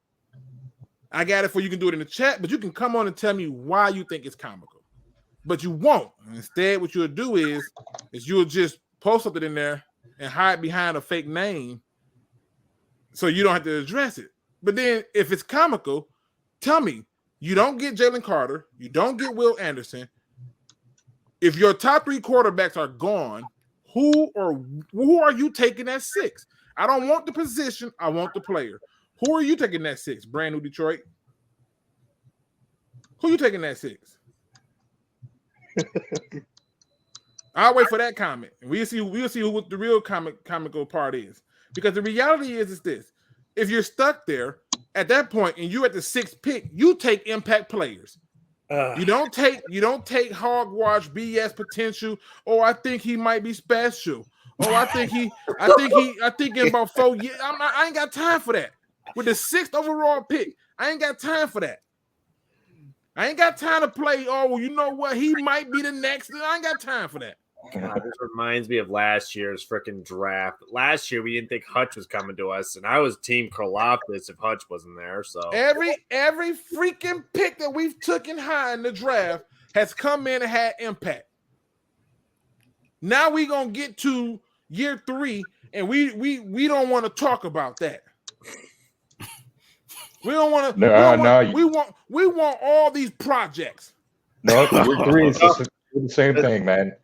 I got it for you can do it in the chat, but you can come on and tell me why you think it's comical. But you won't. Instead, what you'll do is you'll just post something in there and hide behind a fake name so you don't have to address it. But then if it's comical, tell me, you don't get Jalen Carter, you don't get Will Anderson. If your top 3 quarterbacks are gone, who are you taking at 6? I don't want the position, I want the player. Who are you taking at 6? Brand New Detroit. Who you taking at 6? I'll wait for that comment. And we'll see what the real comical part is. Because the reality is this. If you're stuck there at that point and you're at the 6th pick, you take impact players. You don't take hogwash BS potential. Oh, I think he might be special. Oh, I think in about 4 years. I ain't got time for that. With the 6th overall pick, I ain't got time for that. I ain't got time to play. Oh, well, you know what? He might be the next. I ain't got time for that.
God, this reminds me of last year's freaking draft. Last year, we didn't think Hutch was coming to us, and I was Team Karlaftis if Hutch wasn't there. So
every freaking pick that we've taken high in the draft has come in and had impact. Now we gonna get to year 3, and we don't want to talk about that. We don't want to. We want all these projects.
No, year 3 is the same thing, man.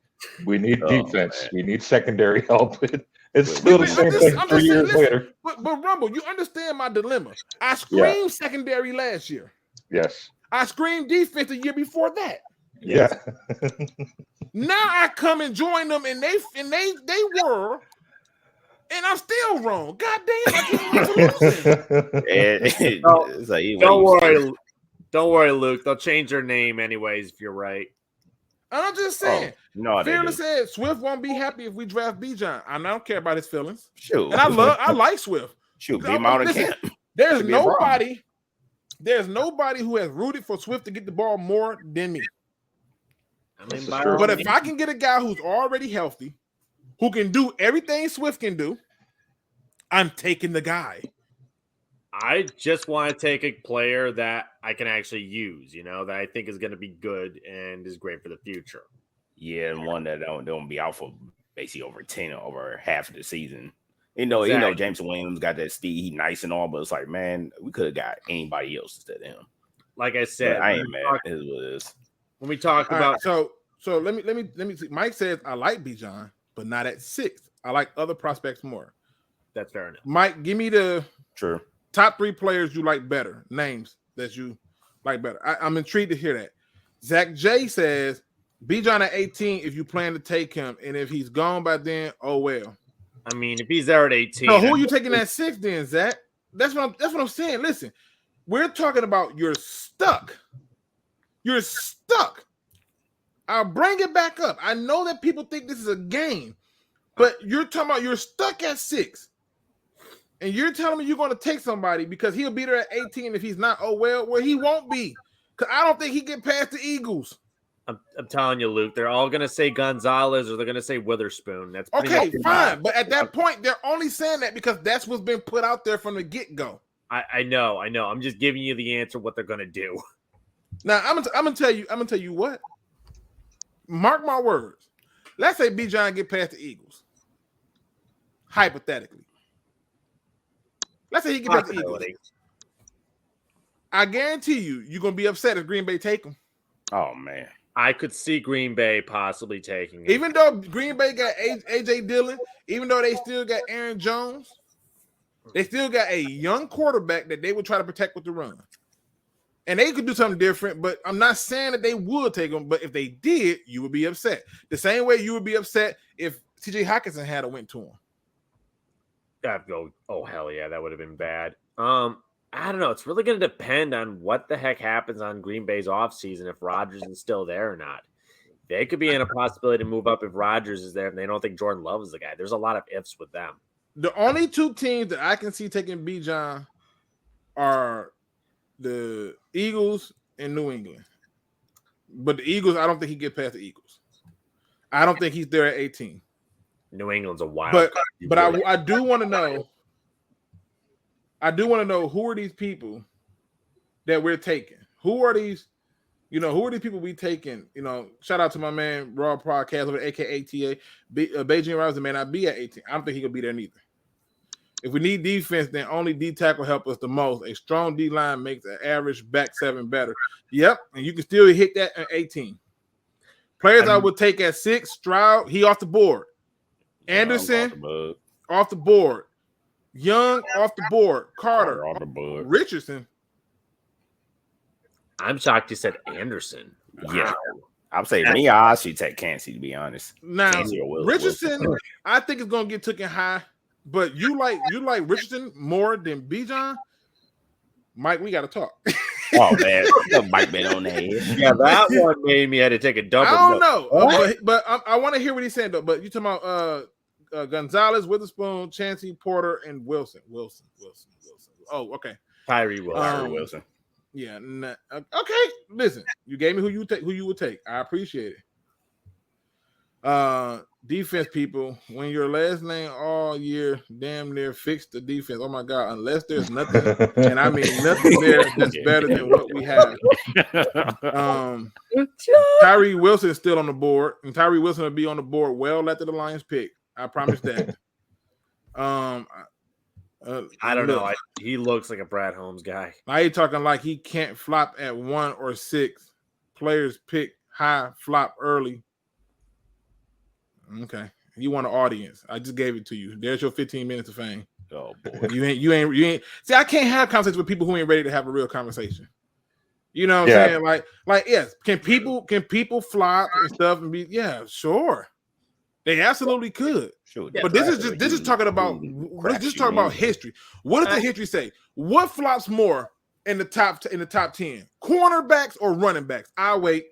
We need defense. Man. We need secondary help. It's still the same thing 3 years later.
But Rumble, you understand my dilemma. I screamed secondary last year.
Yes.
I screamed defense the year before that.
Yeah.
Now I come and join them, and they were. And I'm still wrong. God damn, I can't
Don't worry, Luke. They'll change their name anyways if you're right.
I'm just saying.
No,
Fearless said Swift won't be happy if we draft Bijan. I don't care about his feelings.
Shoot.
And I like Swift.
Shoot, be him out in camp.
There's nobody who has rooted for Swift to get the ball more than me.
I mean,
but if I can get a guy who's already healthy, who can do everything Swift can do, I'm taking the guy.
I just want to take a player that I can actually use, that I think is going to be good and is great for the future.
Yeah, and one that don't be out for basically over half of the season. Exactly. Jameson Williams got that speed, he nice and all, but it's like, man, we could have got anybody else instead of him.
Like I said,
but I ain't mad. It is what it is.
When we talk about
so let me see. Mike says I like Bijan, but not at 6. I like other prospects more.
That's fair enough.
Mike, give me the top 3 players you like better. Names that you like better. I'm intrigued to hear that. Zach J says Bijan at 18 if you plan to take him, and if he's gone by then, oh well.
I mean, if he's there at 18.
No, who are you taking at 6 then, Zach? That's what I'm saying. Listen, we're talking about you're stuck. You're stuck. I'll bring it back up. I know that people think this is a game, but you're talking about you're stuck at 6. And you're telling me you're going to take somebody because he'll be there at 18 if he's not, oh well, where he won't be. Because I don't think he get past the Eagles.
I'm telling you, Luke, they're all going to say Gonzalez or they're going to say Witherspoon. That's
okay, fine. But at that point, they're only saying that because that's what's been put out there from the get-go.
I know. I'm just giving you the answer what they're going to do.
Now, I'm gonna tell you what. Mark my words. Let's say Bijan get past the Eagles. Hypothetically. Let's say he get past the Eagles. I guarantee you're going to be upset if Green Bay take him.
Oh, man.
I could see Green Bay possibly taking him.
Even though Green Bay got A.J. Dillon, even though they still got Aaron Jones, they still got a young quarterback that they would try to protect with the run. And they could do something different, but I'm not saying that they would take him. But if they did, you would be upset. The same way you would be upset if T.J. Hockenson had went to him.
I'd go, oh, hell yeah, that would have been bad. I don't know. It's really going to depend on what the heck happens on Green Bay's offseason if Rodgers is still there or not. They could be in a possibility to move up if Rodgers is there and they don't think Jordan Love is the guy. There's a lot of ifs with them.
The only 2 teams that I can see taking Bijan are the Eagles and New England. But the Eagles, I don't think he get past the Eagles. I don't think he's there at 18.
New England's a wild
card. But I do want to know. I do want to know who are these people that we're taking? Who are these? Who are these people we taking? Shout out to my man Raw Podcast over aka TA. Beijing Robinson may not be at 18. I don't think he could be there neither. If we need defense, then only D tackle help us the most. A strong D line makes an average back 7 better. Yep, and you can still hit that at 18. Players I would take at 6. Stroud, he off the board. Anderson off the board. Young off the board. Carter off the board. Richardson.
I'm shocked you said Anderson.
Wow. Yeah. I'm saying me, I should take Kancey, to be honest.
Now, Richardson, I think it's gonna get taken high, but you like Richardson more than Bijan? Mike, we gotta talk.
Oh man, Mike been on that.
Yeah, that one made me had to take a double.
I don't know, but I want to hear what he's saying though. But you talking about Gonzalez, Witherspoon, Chancey, Porter, and Wilson. Oh, okay.
Tyree Wilson.
Yeah. Okay. Listen, you gave me who you would take. I appreciate it. Defense people, when your last name all year damn near fixed the defense. Oh my God! Unless there's nothing, and I mean nothing there that's better than what we have. Tyree Wilson is still on the board, and Tyree Wilson will be on the board well after the Lions pick. I promise that. I
don't know. He looks like a Brad Holmes guy.
Now you talking like he can't flop at 1 or 6. Players pick high, flop early. Okay, you want an audience? I just gave it to you. There's your 15 minutes of fame.
Oh boy,
you ain't. See, I can't have conversations with people who ain't ready to have a real conversation. You know what I'm saying? Like yes, can people flop and stuff and be sure. They absolutely could.
Sure.
But this is talking about history. What does the history say? What flops more in the top 10? Cornerbacks or running backs? I'll wait.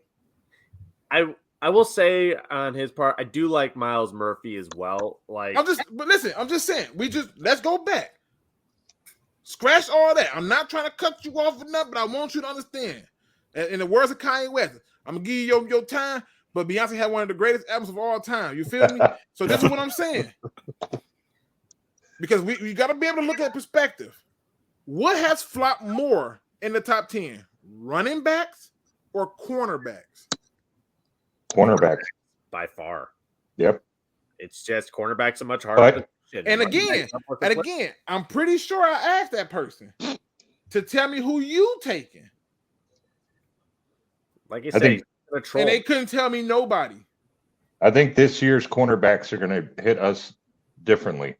I will say on his part, I do like Miles Murphy as well. Like,
but listen, I'm just saying, let's go back. Scratch all that. I'm not trying to cut you off or nothing, but I want you to understand. In the words of Kanye West, I'm gonna give you your time, but Beyonce had one of the greatest albums of all time. You feel me? So this is what I'm saying. Because we got to be able to look at perspective. What has flopped more in the top 10? Running backs or cornerbacks?
Cornerbacks.
By far.
Yep.
It's just cornerbacks are much harder.
And again, I'm pretty sure I asked that person to tell me who you taking.
Like you say,
and they couldn't tell me nobody.
I think this year's cornerbacks are going to hit us differently.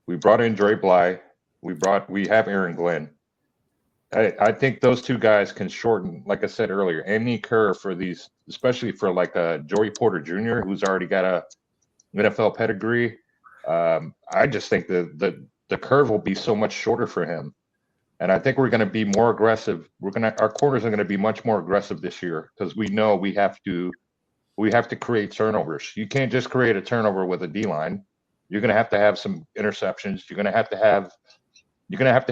We brought in Dre Bly. We have Aaron Glenn. I think those two guys can shorten, like I said earlier, any curve for these, especially for like Joey Porter Jr., who's already got a NFL pedigree. I just think the curve will be so much shorter for him. And I think we're going to be more aggressive. Our corners are going to be much more aggressive this year because we know we have to create turnovers. You can't just create a turnover with a D line. You're going to have some interceptions. You're going to have to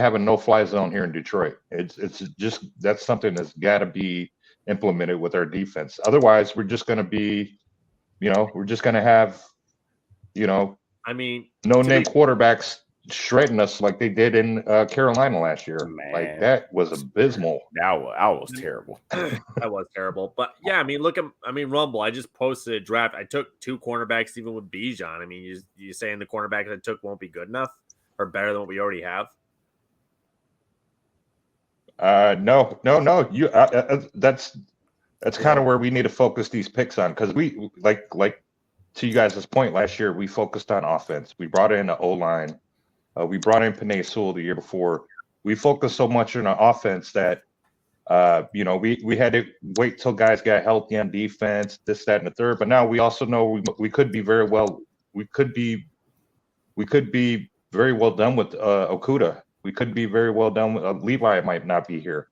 have a no-fly zone here in Detroit. It's just that's something that's got to be implemented with our defense. Otherwise, we're just going to be, we're just going to have, no-name quarterbacks shredding us like they did in Carolina last year.
Man.
Like that was abysmal.
That was terrible.
That was terrible. But yeah, I mean, Rumble. I just posted a draft. I took 2 cornerbacks, even with Bijan. I mean, you saying the cornerbacks I took won't be good enough or better than what we already have?
No. You that's kind of where we need to focus these picks on because we like to you guys' point last year we focused on offense. We brought in an O-line. We brought in Penei Sewell the year before. We focused so much on our offense that we had to wait till guys got healthy on defense, this, that, and the third. But now we also know we could be very well. We could be very well done with Okudah. We could be very well done with Levi. Might not be here.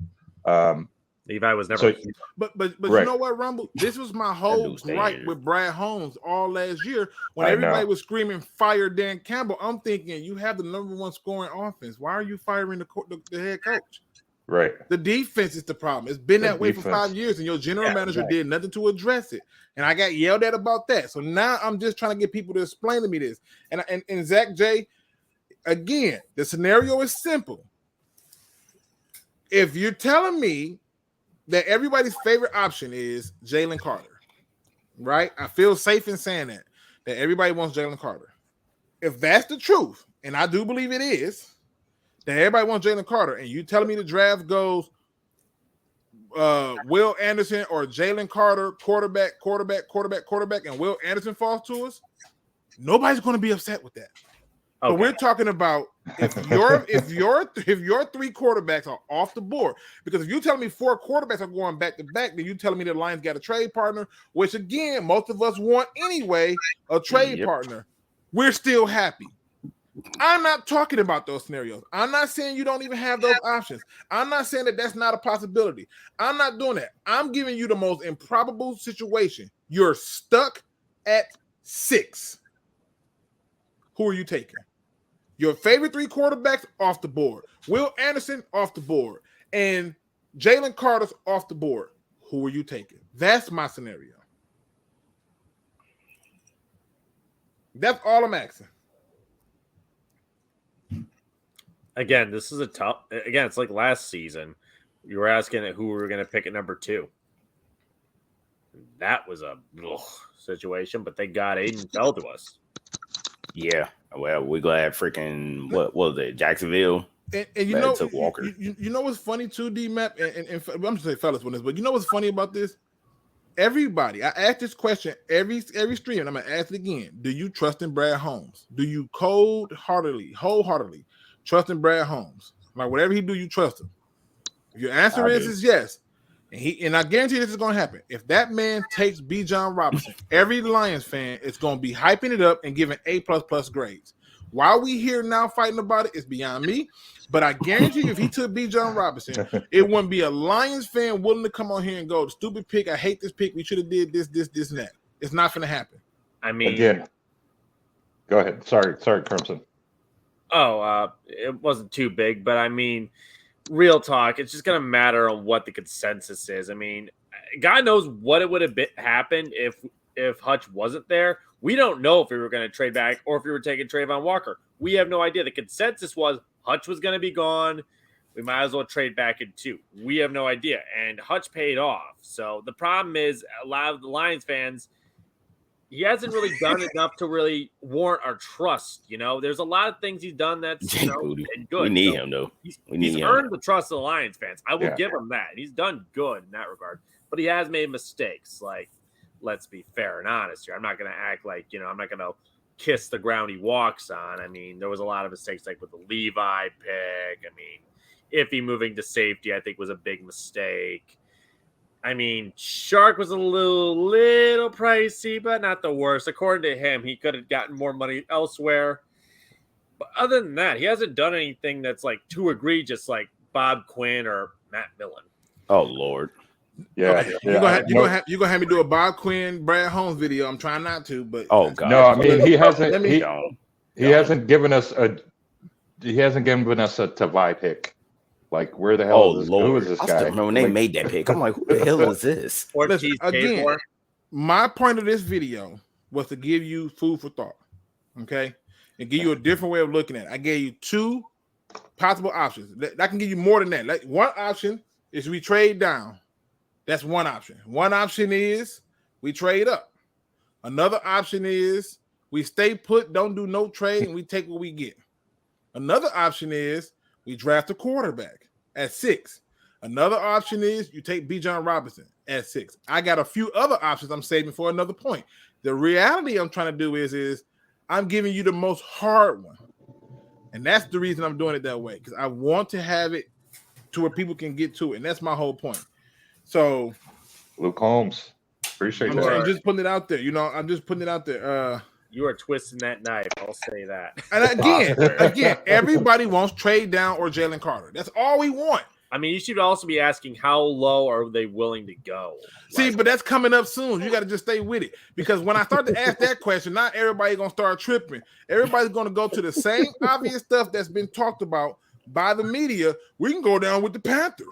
Levi was never.
But
right.
You know what, Rumble? This was my whole gripe with Brad Holmes all last year when everybody was screaming fire Dan Campbell. I'm thinking you have the number 1 scoring offense. Why are you firing the head coach?
Right.
The defense is the problem. It's been that way for 5 years, and your general manager did nothing to address it. And I got yelled at about that. So now I'm just trying to get people to explain to me this. And Zach J, again, the scenario is simple. If you're telling me that everybody's favorite option is Jalen Carter, right? I feel safe in saying that everybody wants Jalen Carter. If that's the truth, and I do believe it is, that everybody wants Jalen Carter, and you telling me the draft goes Will Anderson or Jalen Carter, quarterback, and Will Anderson falls to us, nobody's going to be upset with that. Okay. But we're talking about if your 3 quarterbacks are off the board, because if you tell me 4 quarterbacks are going back to back, then you telling me the Lions got a trade partner, which again most of us want anyway, a trade partner. We're still happy. I'm not talking about those scenarios. I'm not saying you don't even have those options. I'm not saying that that's not a possibility. I'm not doing that. I'm giving you the most improbable situation. You're stuck at 6. Who are you taking? Your favorite 3 quarterbacks off the board. Will Anderson off the board. And Jalen Carter's off the board. Who are you taking? That's my scenario. That's all I'm asking.
Again, this is it's like last season. You were asking who we were going to pick at number 2. That was a situation, but they got Aiden Fell to us.
Yeah. Well, we're glad freaking what was it, Jacksonville?
And you know,
took Walker.
You know what's funny too, D-Map, and I'm gonna say fellas with this, but you know what's funny about this? Everybody, I ask this question every stream, and I'm gonna ask it again. Do you trust in Brad Holmes? Do you wholeheartedly trust in Brad Holmes? Like whatever he do, you trust him. If your answer is yes, and I guarantee this is gonna happen. If that man takes Bijan Robinson, every Lions fan is gonna be hyping it up and giving A++ grades. Why are we here now fighting about it? It's beyond me. But I guarantee you, if he took B. John Robinson, it wouldn't be a Lions fan willing to come on here and go, stupid pick. I hate this pick. We should have did this, and that. It's not going to happen.
I mean,
again, go ahead. Sorry, Crimson.
It wasn't too big, but I mean, real talk, it's just going to matter on what the consensus is. I mean, God knows what it would have happened if Hutch wasn't there. We don't know if we were going to trade back or if we were taking Trayvon Walker. We have no idea. The consensus was Hutch was going to be gone. We might as well trade back in 2. We have no idea. And Hutch paid off. So the problem is a lot of the Lions fans, he hasn't really done enough to really warrant our trust. You know, there's a lot of things he's done that's been good.
We need him, though.
He's earned the trust of the Lions fans. I will give him that. He's done good in that regard. But he has made mistakes. Like, let's be fair and honest here. I'm not going to act like, I'm not going to kiss the ground he walks on. I mean, there was a lot of mistakes, like with the Levi pick. I mean, Iffy moving to safety, I think, was a big mistake. I mean, Shark was a little pricey, but not the worst. According to him, he could have gotten more money elsewhere. But other than that, he hasn't done anything that's like too egregious, like Bob Quinn or Matt Millen.
Oh Lord.
Yeah,
You're gonna have me do a Bob Quinn, Brad Holmes video. I'm trying not to, but
oh god.
No, I mean he hasn't. He hasn't given us a. He hasn't given us a Tavai pick. Like, where the hell is this?
Lord.
Who is this
I
guy?
remember when they made that pick. I'm like, who the hell is this?
Listen, again, my point of this video was to give you food for thought, okay, and give you a different way of looking at it. I gave you 2 possible options. I can give you more than that. Like, one option is we trade down. That's one option. One option is we trade up. Another option is we stay put, don't do no trade, and we take what we get. Another option is we draft a quarterback at 6. Another option is you take B. John Robinson at 6. I got a few other options I'm saving for another point. The reality I'm trying to do is I'm giving you the most hard one. And that's the reason I'm doing it that way, because I want to have it to where people can get to it. And that's my whole point. So,
Luke Holmes, appreciate that.
I'm just putting it out there. I'm just putting it out there.
You are twisting that knife. I'll say that.
And again, everybody wants trade down or Jalen Carter. That's all we want.
I mean, you should also be asking how low are they willing to go?
See, but that's coming up soon. You got to just stay with it, because when I start to ask that question, not everybody's gonna start tripping. Everybody's gonna go to the same obvious stuff that's been talked about by the media. We can go down with the Panthers.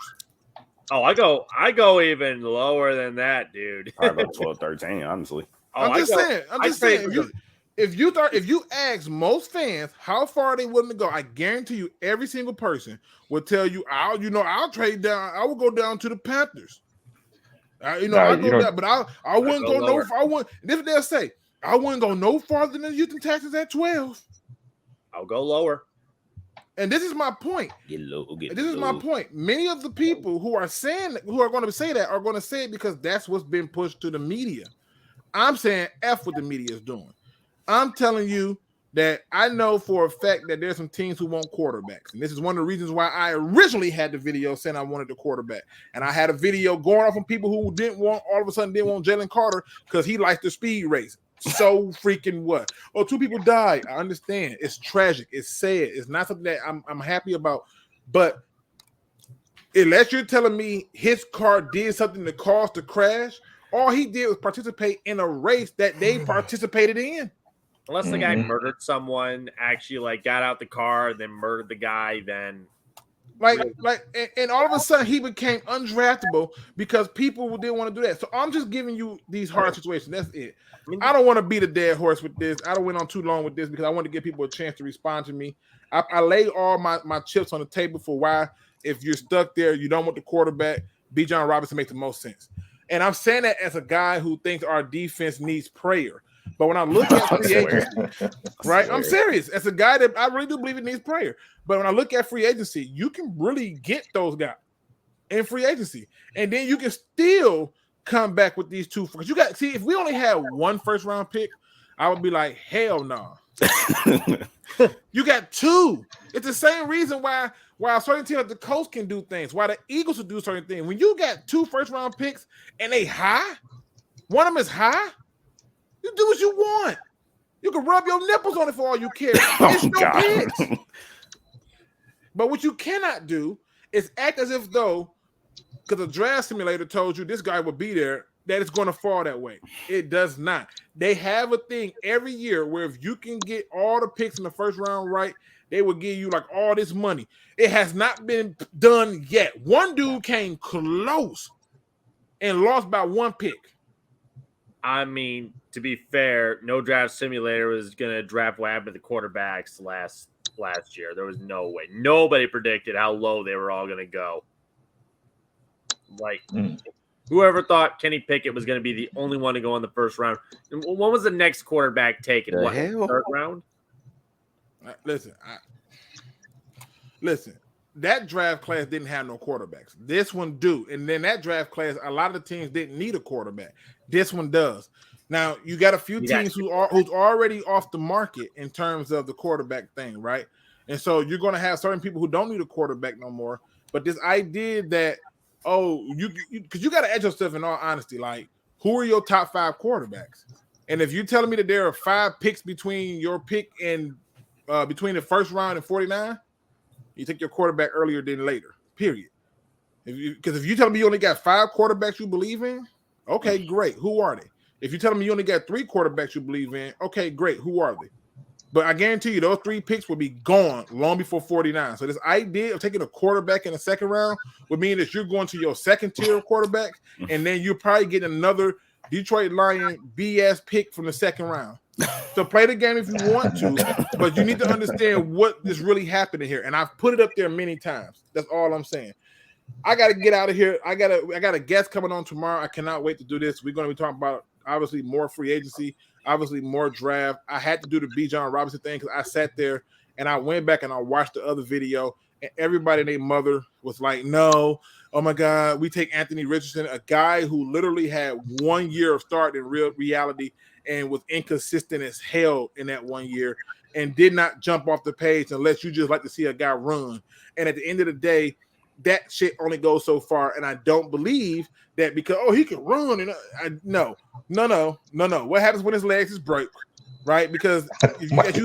Oh, I go even lower than that, dude.
Probably about 12, 13, honestly.
I'm just saying. If you ask most fans how far they willing to go, I guarantee you every single person will tell you, I'll trade down. I will go down to the Panthers. I go down, but I wouldn't go no far. I wouldn't. If they'll say I wouldn't go no farther than the Houston Texans at 12.
I'll go lower.
And this is my point. This is my point. Many of the people who are going to say that are going to say it because that's what's been pushed to the media. I'm saying F what the media is doing. I'm telling you that I know for a fact that there's some teams who want quarterbacks. And this is one of the reasons why I originally had the video saying I wanted the quarterback. And I had a video going off on people who all of a sudden didn't want Jalen Carter because he likes the speed race. So freaking what? Oh, 2 people died. I understand. It's tragic. It's sad. It's not something that I'm happy about. But unless you're telling me his car did something to cause the crash, all he did was participate in a race that they participated in.
Unless the guy murdered someone, actually got out the car, then murdered the guy, then
and all of a sudden he became undraftable because people didn't want to do that. So I'm just giving you these hard situations. That's it. I don't want to beat a dead horse with this. I don't went on too long with this because I want to give people a chance to respond to me. I lay all my chips on the table for why, if you're stuck there, you don't want the quarterback, B. John Robinson makes the most sense. And I'm saying that as a guy who thinks our defense needs prayer. But when I look at free agency, right? I'm serious. As a guy that I really do believe it needs prayer. But when I look at free agency, you can really get those guys in free agency. And then you can still come back with these 2 first. If we only had 1 first-round pick, I would be like, hell no. You got 2. It's the same reason why certain teams like the Colts can do things, why the Eagles will do certain things. When you got 2 first-round picks and they high, one of them is high, you do what you want. You can rub your nipples on it for all you care. It's your picks. But what you cannot do is act as if though, because the draft simulator told you this guy would be there, that it's going to fall that way. It does not. They have a thing every year where if you can get all the picks in the first round right, they will give you like all this money. It has not been done yet. One dude came close and lost by one pick.
I mean, to be fair, no draft simulator was going to draft what happened to the quarterbacks last year. There was no way. Nobody predicted how low they were all going to go. Like, whoever thought Kenny Pickett was going to be the only one to go in the first round? When was the next quarterback taken?
The
what,
hell?
third round?
Listen. That draft class didn't have no quarterbacks. This one do. And then that draft class, a lot of the teams didn't need a quarterback. This one does. Now, you got a few teams who's already off the market in terms of the quarterback thing, right? And so you're going to have certain people who don't need a quarterback no more. But this idea that, because you got to edge yourself in all honesty, like, who are your top 5 quarterbacks? And if you're telling me that there are 5 picks between your pick and between the first round and 49, you take your quarterback earlier than later, period. Because if you tell me you only got 5 quarterbacks you believe in, okay, great. Who are they? If you're telling me you only got 3 quarterbacks you believe in, okay, great. Who are they? But I guarantee you those 3 picks will be gone long before 49. So this idea of taking a quarterback in the second round would mean that you're going to your second tier of quarterbacks, and then you're probably getting another Detroit Lion BS pick from the second round. So play the game if you want to, but you need to understand what is really happening here. And I've put it up there many times. That's all I'm saying. I got to get out of here. I got a guest coming on tomorrow. I cannot wait to do this. We're going to be talking about obviously more free agency, obviously more draft. I had to do the B. John Robinson thing because I sat there and I went back and I watched the other video, and everybody and their mother was like, no, oh my God, we take Anthony Richardson, a guy who literally had 1 year of start in real reality and was inconsistent as hell in that 1 year and did not jump off the page unless you just like to see a guy run. And at the end of the day, that shit only goes so far. And I don't believe that because, he can run. And no. What happens when his legs is broke, right? Because as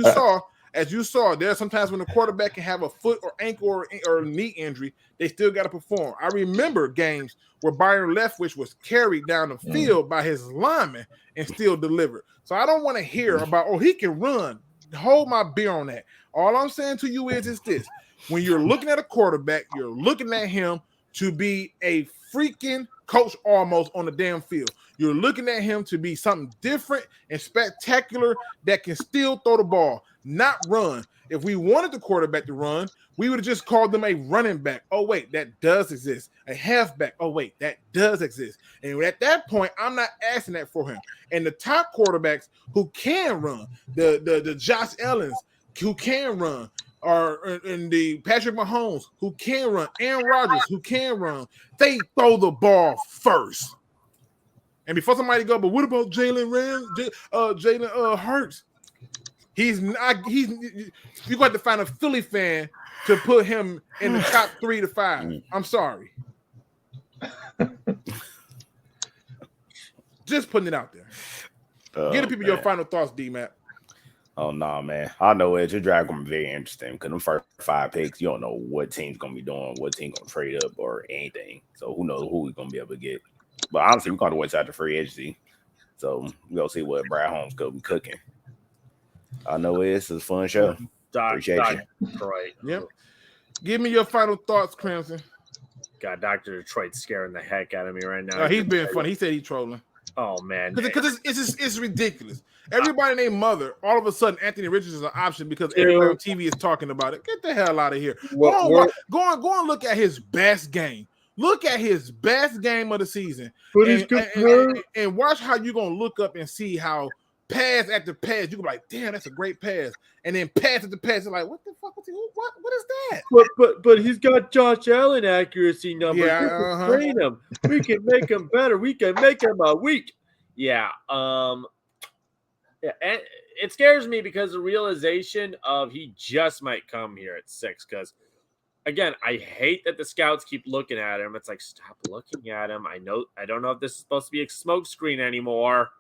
you saw, there are sometimes when the quarterback can have a foot or ankle or knee injury, they still got to perform. I remember games where Byron Leftwich was carried down the field by his lineman and still delivered. So I don't want to hear about, he can run. Hold my beer on that. All I'm saying to you is this. When you're looking at a quarterback, you're looking at him to be a freaking coach almost on the damn field. You're looking at him to be something different and spectacular that can still throw the ball, not run. If we wanted the quarterback to run, we would have just called them a running back. Oh, wait, that does exist. A halfback. Oh, wait, that does exist. And at that point, I'm not asking that for him. And the top quarterbacks who can run, the Josh Allens who can run, or in the Patrick Mahomes who can run, Aaron Rodgers who can run, they throw the ball first. And before somebody go, but what about Jalen Hurts? You're going to find a Philly fan to put him in the top 3 to 5. I'm sorry. Just putting it out there. Give the people your final thoughts, D-Mac.
Oh, no, man. I know your draft going to be very interesting because them first 5 picks, you don't know what team's going to be doing, what team going to trade up or anything. So who knows who we're going to be able to get. But honestly, we're going to wait out the free agency. So we're going to see what Brad Holmes could be cooking. I know it's a fun show. Appreciate you.
Detroit.
Yep. Give me your final thoughts, Crimson.
God, Dr. Detroit's scaring the heck out of me right now.
He's being funny. He said he's trolling.
Oh, man.
Because it's ridiculous. Everybody named Mother, all of a sudden, Anthony Richardson is an option because everybody on TV is talking about it. Get the hell out of here. Go and look at his best game. Look at his best game of the season. And watch how you're going to look up and see how pass after pass, you can be like, damn, that's a great pass. And then pass after pass, you're like, what the fuck is he? What is that?
But he's got Josh Allen accuracy numbers.
Yeah,
we can train him. We can make him better. We can make him a weak. Yeah. Yeah. And it scares me because the realization of he just might come here at 6. Because again, I hate that the scouts keep looking at him. It's like, stop looking at him. I don't know if this is supposed to be a smoke screen anymore.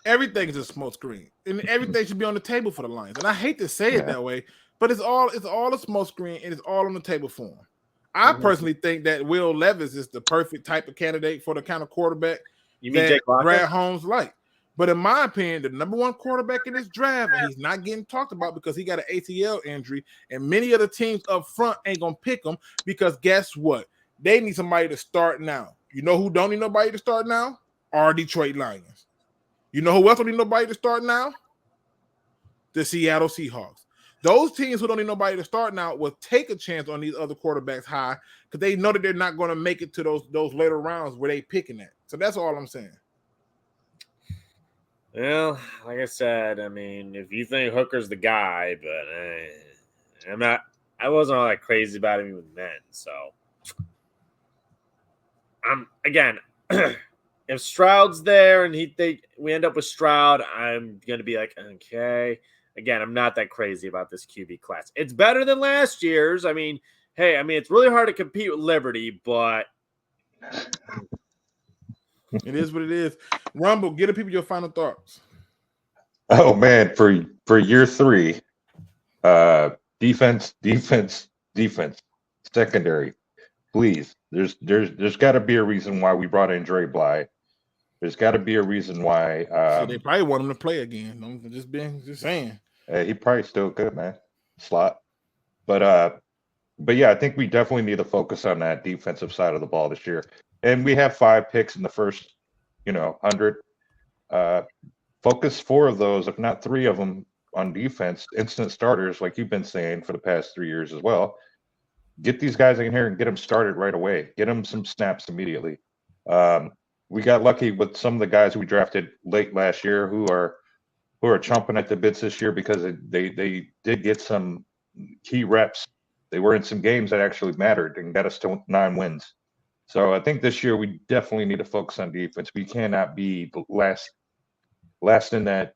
everything is a smoke screen, and everything should be on the table for the Lions. And I hate to say it that way, but it's all a smoke screen, and it's all on the table for them. I personally think that Will Levis is the perfect type of candidate for the kind of quarterback that Brad Holmes like. But in my opinion, the number one quarterback in this draft, and he's not getting talked about because he got an ACL injury, and many of the teams up front ain't gonna pick him because guess what? They need somebody to start now. You know who don't need nobody to start now? Our Detroit Lions. You know who else don't need nobody to start now? The Seattle Seahawks. Those teams who don't need nobody to start now will take a chance on these other quarterbacks high because they know that they're not going to make it to those later rounds where they picking at. So that's all I'm saying.
Well, like I said, I mean, if you think Hooker's the guy, but I wasn't all that crazy about him even then. So again, if Stroud's there and we end up with Stroud, I'm gonna be like, okay. Again, I'm not that crazy about this QB class. It's better than last year's. I mean, it's really hard to compete with Liberty, but
it is what it is. Rumble, get the people your final thoughts.
Oh man, for year 3, defense, secondary. Please, there's got to be a reason why we brought in Dre Bly. There's got to be a reason why.
They probably want him to play again. I'm just saying.
He probably still good, man. Slot, but yeah, I think we definitely need to focus on that defensive side of the ball this year. And we have 5 picks in the first, 100. Focus 4 of those, if not 3 of them, on defense, instant starters, like you've been saying for the past 3 years as well. Get these guys in here and get them started right away. Get them some snaps immediately. We got lucky with some of the guys we drafted late last year who are chomping at the bits this year because they did get some key reps. They were in some games that actually mattered and got us to 9 wins. So I think this year we definitely need to focus on defense. We cannot be last in that,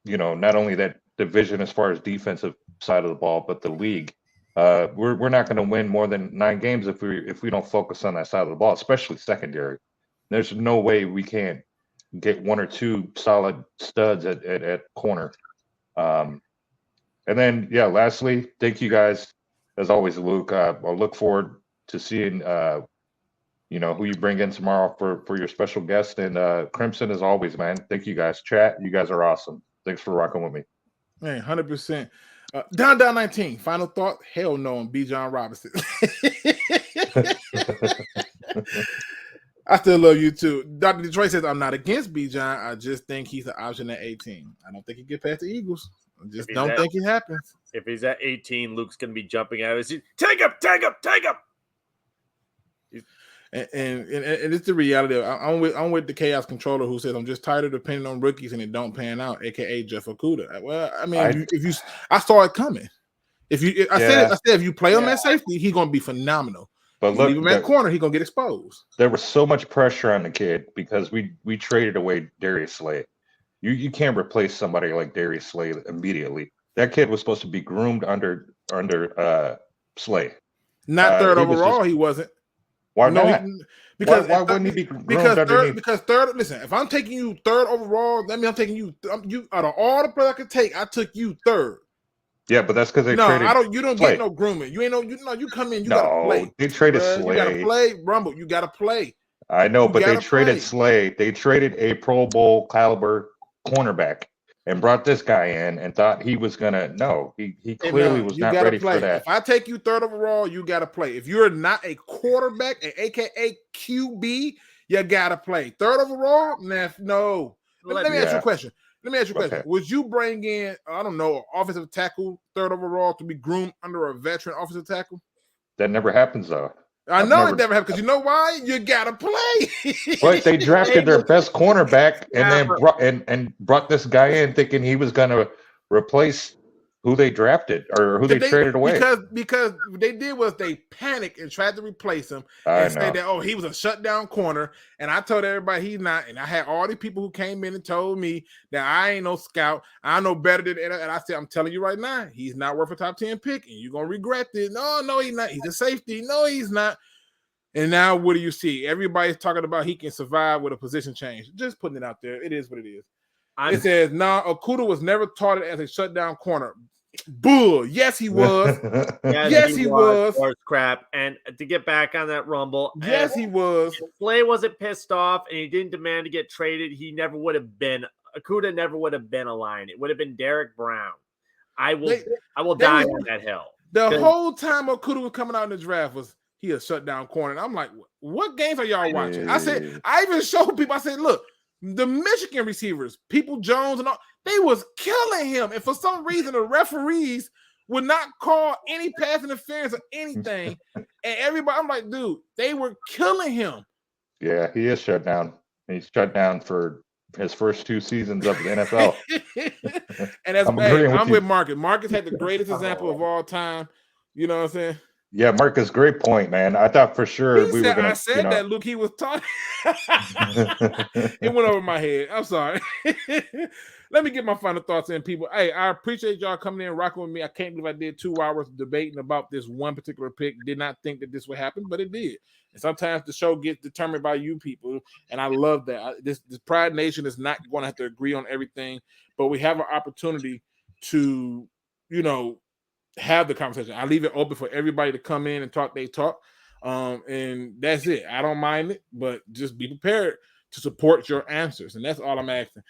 not only that division as far as defensive side of the ball, but the league. We're not going to win more than 9 games if we don't focus on that side of the ball, especially secondary. There's no way we can't get 1 or 2 solid studs at corner. And then, lastly, thank you guys, as always, Luke. I'll look forward to seeing, who you bring in tomorrow for your special guest. And Crimson, as always, man, thank you guys. Chat, you guys are awesome. Thanks for rocking with me.
Man, 100%. Down 19. Final thought? Hell no on B. John Robinson. I still love you too. Dr. Detroit says, I'm not against B. John. I just think he's an option at 18. I don't think he get past the Eagles. I just don't think it happens.
If he's at 18, Luke's going to be jumping out of his seat. Take him.
And it's the reality. I'm with the Chaos Controller who says I'm just tired of depending on rookies and it don't pan out, aka Jeff Okuda. Well, I mean, I saw it coming. I said if you play him at safety, he's gonna be phenomenal.
But look,
leave him at corner, he's gonna get exposed.
There was so much pressure on the kid because we traded away Darius Slay. You can't replace somebody like Darius Slay immediately. That kid was supposed to be groomed under Slay.
Not third overall, he wasn't.
Why not?
Because
why wouldn't he be groomed underneath?
Because third. Listen, if I'm taking you third overall, that means I'm taking you. You out of all the players I could take, I took you third.
Yeah, but that's because they traded.
You don't get no grooming. You ain't no. You come in. You gotta play.
They traded Slay.
You gotta play, Rumble. You gotta play.
I know, but they traded Slay. They traded a Pro Bowl caliber cornerback and brought this guy in and thought he was gonna. No, he clearly was not ready for that.
If I take you third overall, you gotta play. If you're not a quarterback, aka QB, you gotta play. Third overall, no. Let me ask you a question. Okay. Would you bring in, I don't know, an offensive tackle third overall to be groomed under a veteran offensive tackle?
That never happens, though.
I know it never happened because you know why? You gotta play.
But they drafted their best cornerback and then brought this guy in thinking he was gonna replace who they drafted or who they traded away.
Because what they did was they panicked and tried to replace him and say that he was a shutdown corner. And I told everybody he's not. And I had all the people who came in and told me that I ain't no scout. I know better than. And I said, I'm telling you right now, he's not worth a top 10 pick, and you're gonna regret it. No, he's not. He's a safety. No, he's not. And now what do you see? Everybody's talking about he can survive with a position change. Just putting it out there. It is what it is. It says, Okudah was never touted as a shutdown corner. Bull. Yes, he was. Yes, he was.
Horse crap. And to get back on that rumble.
Yes, he was.
If Slay wasn't pissed off and he didn't demand to get traded, he never would have been. Okudah never would have been a Lion. It would have been Derek Brown. I will die on that hill.
The whole time Okudah was coming out in the draft was he a shutdown corner. And I'm like, what games are y'all watching? I said, I even showed people, I said, look, the Michigan receivers, People Jones and all, they was killing him. And for some reason, the referees would not call any pass interference or anything. And everybody, I'm like, dude, they were killing him.
Yeah, he is shut down. He's shut down for his first 2 seasons of the NFL.
And that's I'm with Marcus. Marcus had the greatest example of all time. You know what I'm saying?
Yeah, Marcus, great point, man. I thought for sure we were going to.
I said that, Luke. He was talking. It went over my head. I'm sorry. Let me get my final thoughts in, people. Hey, I appreciate y'all coming in and rocking with me. I can't believe I did 2 hours debating about this one particular pick. Did not think that this would happen, but it did. And sometimes the show gets determined by you people, and I love that. This Pride Nation is not going to have to agree on everything, but we have an opportunity to, have the conversation. I leave it open for everybody to come in and talk they talk. And that's it. I don't mind it, but just be prepared to support your answers. And that's all I'm asking.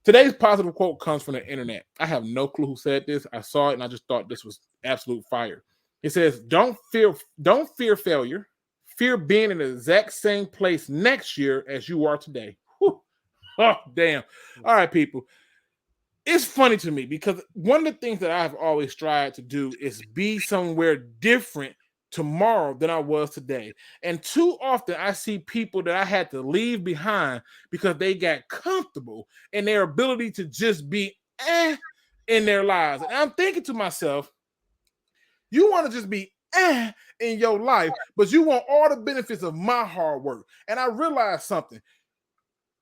Today's positive quote comes from the internet. I have no clue who said this. I saw it and I just thought this was absolute fire. It says, don't fear failure. Fear being in the exact same place next year as you are today. Whew. Oh, damn. All right, people. It's funny to me because one of the things that I've always tried to do is be somewhere different tomorrow than I was today. And too often I see people that I had to leave behind because they got comfortable in their ability to just be in their lives. And I'm thinking to myself, you want to just be in your life, but you want all the benefits of my hard work. And I realized something.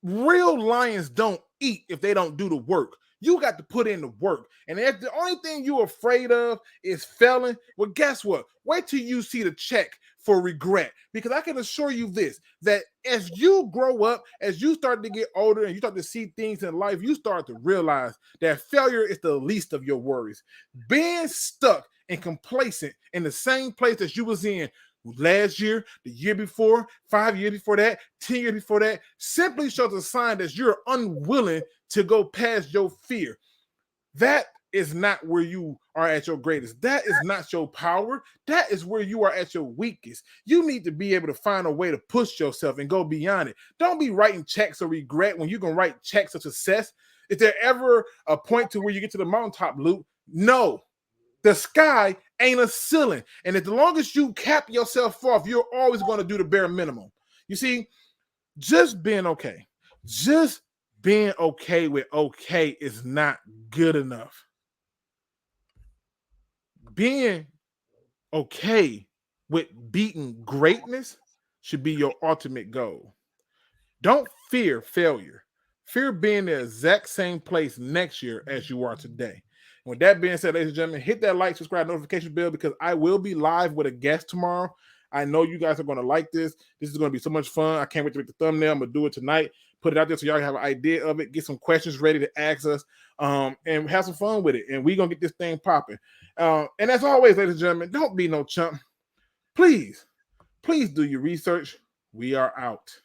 Real lions don't eat if they don't do the work. You got to put in the work. And if the only thing you're afraid of is failing, well, guess what? Wait till you see the check for regret. Because I can assure you this, that as you grow up, as you start to get older and you start to see things in life, you start to realize that failure is the least of your worries. Being stuck and complacent in the same place that you was in last year, the year before, 5 years before that, 10 years before that, simply shows a sign that you're unwilling to go past your fear. That is not where you are at your greatest. That is not your power. That is where you are at your weakest. You need to be able to find a way to push yourself and go beyond it. Don't be writing checks of regret when you can write checks of success. Is there ever a point to where you get to the mountaintop, Luke? No. The sky ain't a ceiling. And as long as you cap yourself off, you're always going to do the bare minimum. You see, just being okay. Just being okay with okay is not good enough. Being okay with beating greatness should be your ultimate goal. Don't fear failure. Fear being the exact same place next year as you are today. With that being said, ladies and gentlemen, hit that like, subscribe, notification bell because I will be live with a guest tomorrow. I know you guys are going to like this. This is going to be so much fun. I can't wait to make the thumbnail. I'm going to do it tonight. Put it out there so y'all have an idea of it. Get some questions ready to ask us and have some fun with it. And we're going to get this thing popping. And as always, ladies and gentlemen, don't be no chump. Please do your research. We are out.